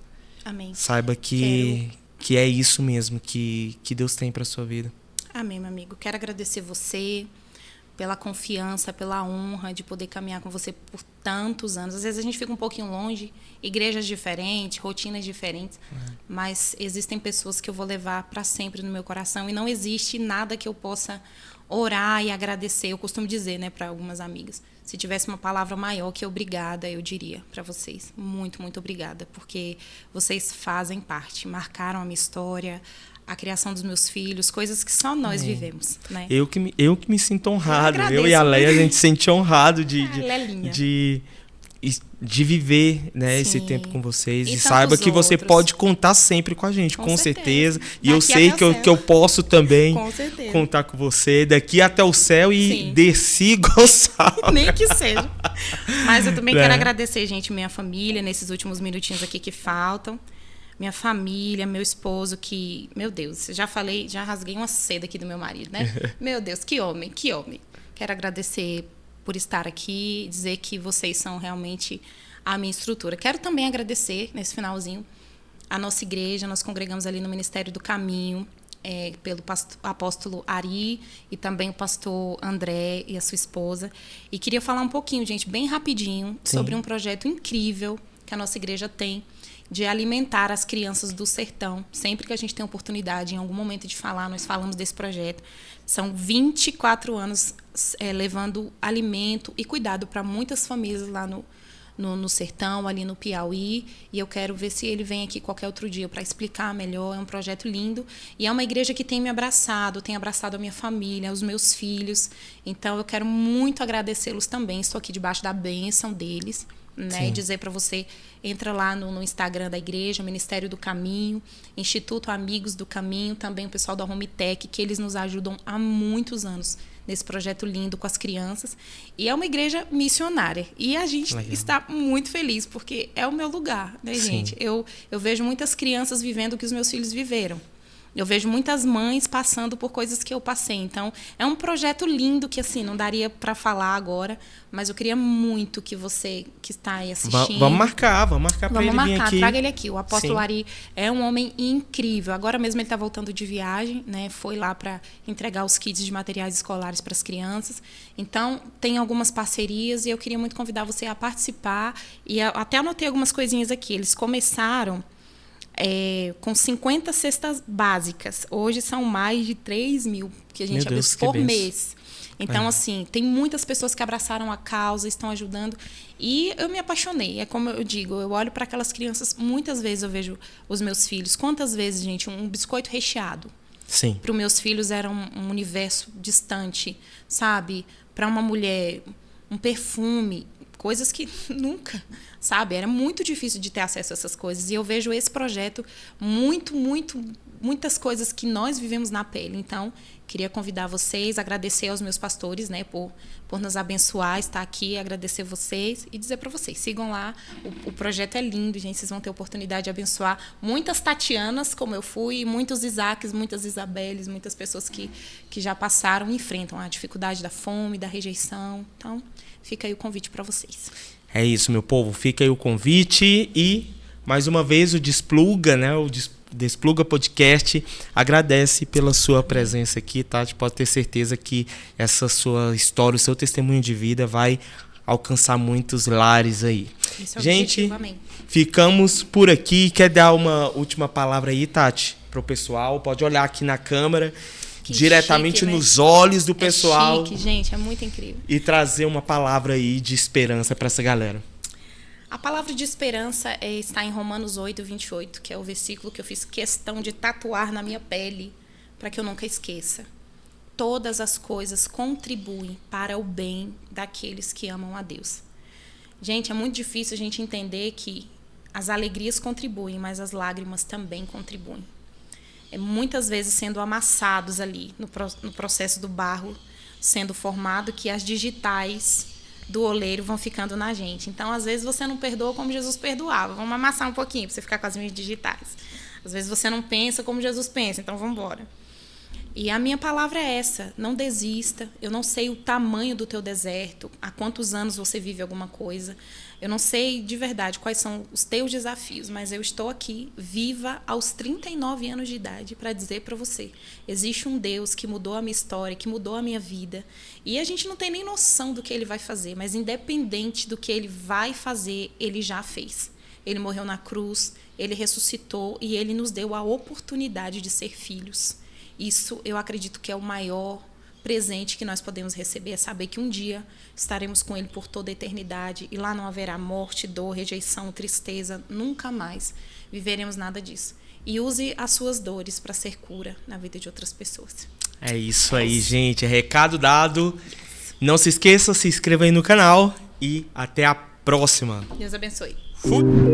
Amém. Saiba que é isso mesmo que Deus tem para sua vida. Amém, meu amigo. Quero agradecer você pela confiança, pela honra de poder caminhar com você por tantos anos. Às vezes a gente fica um pouquinho longe, igrejas diferentes, rotinas diferentes, mas existem pessoas que eu vou levar para sempre no meu coração e não existe nada que eu possa orar e agradecer. Eu costumo dizer, né, para algumas amigas, se tivesse uma palavra maior que obrigada, eu diria para vocês. Muito, muito obrigada, porque vocês fazem parte, marcaram a minha história, a criação dos meus filhos, coisas que só nós vivemos, né? Eu que me sinto honrado. Eu e a Leia, a gente se sente honrado de viver, né, esse tempo com vocês. E saiba que você pode contar sempre com a gente, com certeza. E eu sei que eu posso também contar com você daqui até o céu e desci Gonçalo. Nem que seja. Mas eu também quero agradecer, gente, minha família, nesses últimos minutinhos aqui que faltam. Minha família, meu esposo, que... Meu Deus, já rasguei uma seda aqui do meu marido, né? Meu Deus, que homem, que homem. Quero agradecer por estar aqui, dizer que vocês são realmente a minha estrutura. Quero também agradecer, nesse finalzinho, a nossa igreja. Nós congregamos ali no Ministério do Caminho, pelo apóstolo Ari e também o pastor André e a sua esposa. E queria falar um pouquinho, gente, bem rapidinho, sobre um projeto incrível que a nossa igreja tem, de alimentar as crianças do sertão. Sempre que a gente tem oportunidade, em algum momento de falar, nós falamos desse projeto. São 24 anos levando alimento e cuidado para muitas famílias lá no sertão, ali no Piauí. E eu quero ver se ele vem aqui qualquer outro dia para explicar melhor. É um projeto lindo. E é uma igreja que tem me abraçado, tem abraçado a minha família, os meus filhos. Então, eu quero muito agradecê-los também. Estou aqui debaixo da bênção deles. Né, e dizer para você, entra lá no Instagram da igreja, Ministério do Caminho, Instituto Amigos do Caminho, também o pessoal da Hometech, que eles nos ajudam há muitos anos nesse projeto lindo com as crianças. E é uma igreja missionária. E a gente está muito feliz, porque é o meu lugar, né, gente? Eu vejo muitas crianças vivendo o que os meus filhos viveram. Eu vejo muitas mães passando por coisas que eu passei. Então, é um projeto lindo que, assim, não daria para falar agora, mas eu queria muito que você que está aí assistindo... Vamos marcar para ele vir aqui. Traga ele aqui. O apóstolo Sim. Ari é um homem incrível. Agora mesmo ele está voltando de viagem, né? Foi lá para entregar os kits de materiais escolares para as crianças. Então, tem algumas parcerias e eu queria muito convidar você a participar. E até anotei algumas coisinhas aqui. Eles começaram... com 50 cestas básicas. Hoje são mais de 3.000 que a gente abençoa por mês. Então, assim, tem muitas pessoas que abraçaram a causa, estão ajudando. E eu me apaixonei. É como eu digo, eu olho para aquelas crianças, muitas vezes eu vejo os meus filhos. Quantas vezes, gente, um biscoito recheado. Sim. Para os meus filhos era um universo distante, sabe? Para uma mulher, um perfume, coisas que nunca, sabe? Era muito difícil de ter acesso a essas coisas. E eu vejo esse projeto muitas coisas que nós vivemos na pele. Então, queria convidar vocês, agradecer aos meus pastores, né, por nos abençoar, estar aqui, agradecer vocês e dizer para vocês, sigam lá. O projeto é lindo, gente. Vocês vão ter oportunidade de abençoar muitas Tatianas, como eu fui, muitos Isaques, muitas Isabeles, muitas pessoas que já passaram e enfrentam a dificuldade da fome, da rejeição. Então, fica aí o convite para vocês. É isso, meu povo. Fica aí o convite e, mais uma vez, o Despluga, né? O Despluga Podcast agradece pela sua presença aqui, Tati. Pode ter certeza que essa sua história, o seu testemunho de vida vai alcançar muitos lares aí. Esse é o gente, objetivo, amém. Ficamos por aqui. Quer dar uma última palavra aí, Tati, para o pessoal? Pode olhar aqui na câmera. Que diretamente chique, nos olhos do pessoal. É chique, gente, é muito incrível. E trazer uma palavra aí de esperança para essa galera. A palavra de esperança está em Romanos 8:28, que é o versículo que eu fiz questão de tatuar na minha pele, para que eu nunca esqueça. Todas as coisas contribuem para o bem daqueles que amam a Deus. Gente, é muito difícil a gente entender que as alegrias contribuem, mas as lágrimas também contribuem. Muitas vezes sendo amassados ali no processo do barro sendo formado, que as digitais do oleiro vão ficando na gente. Então, às vezes, você não perdoa como Jesus perdoava. Vamos amassar um pouquinho para você ficar com as minhas digitais. Às vezes, você não pensa como Jesus pensa. Então, vamos embora. E a minha palavra é essa. Não desista. Eu não sei o tamanho do teu deserto, há quantos anos você vive alguma coisa. Eu não sei de verdade quais são os teus desafios, mas eu estou aqui, viva aos 39 anos de idade, para dizer para você, existe um Deus que mudou a minha história, que mudou a minha vida, e a gente não tem nem noção do que Ele vai fazer, mas independente do que Ele vai fazer, Ele já fez. Ele morreu na cruz, Ele ressuscitou e Ele nos deu a oportunidade de ser filhos. Isso eu acredito que é o maior presente que nós podemos receber, é saber que um dia estaremos com Ele por toda a eternidade e lá não haverá morte, dor, rejeição, tristeza, nunca mais viveremos nada disso. E use as suas dores para ser cura na vida de outras pessoas. É isso aí, gente. Recado dado. Não se esqueça, se inscreva aí no canal e até a próxima. Deus abençoe. Fui.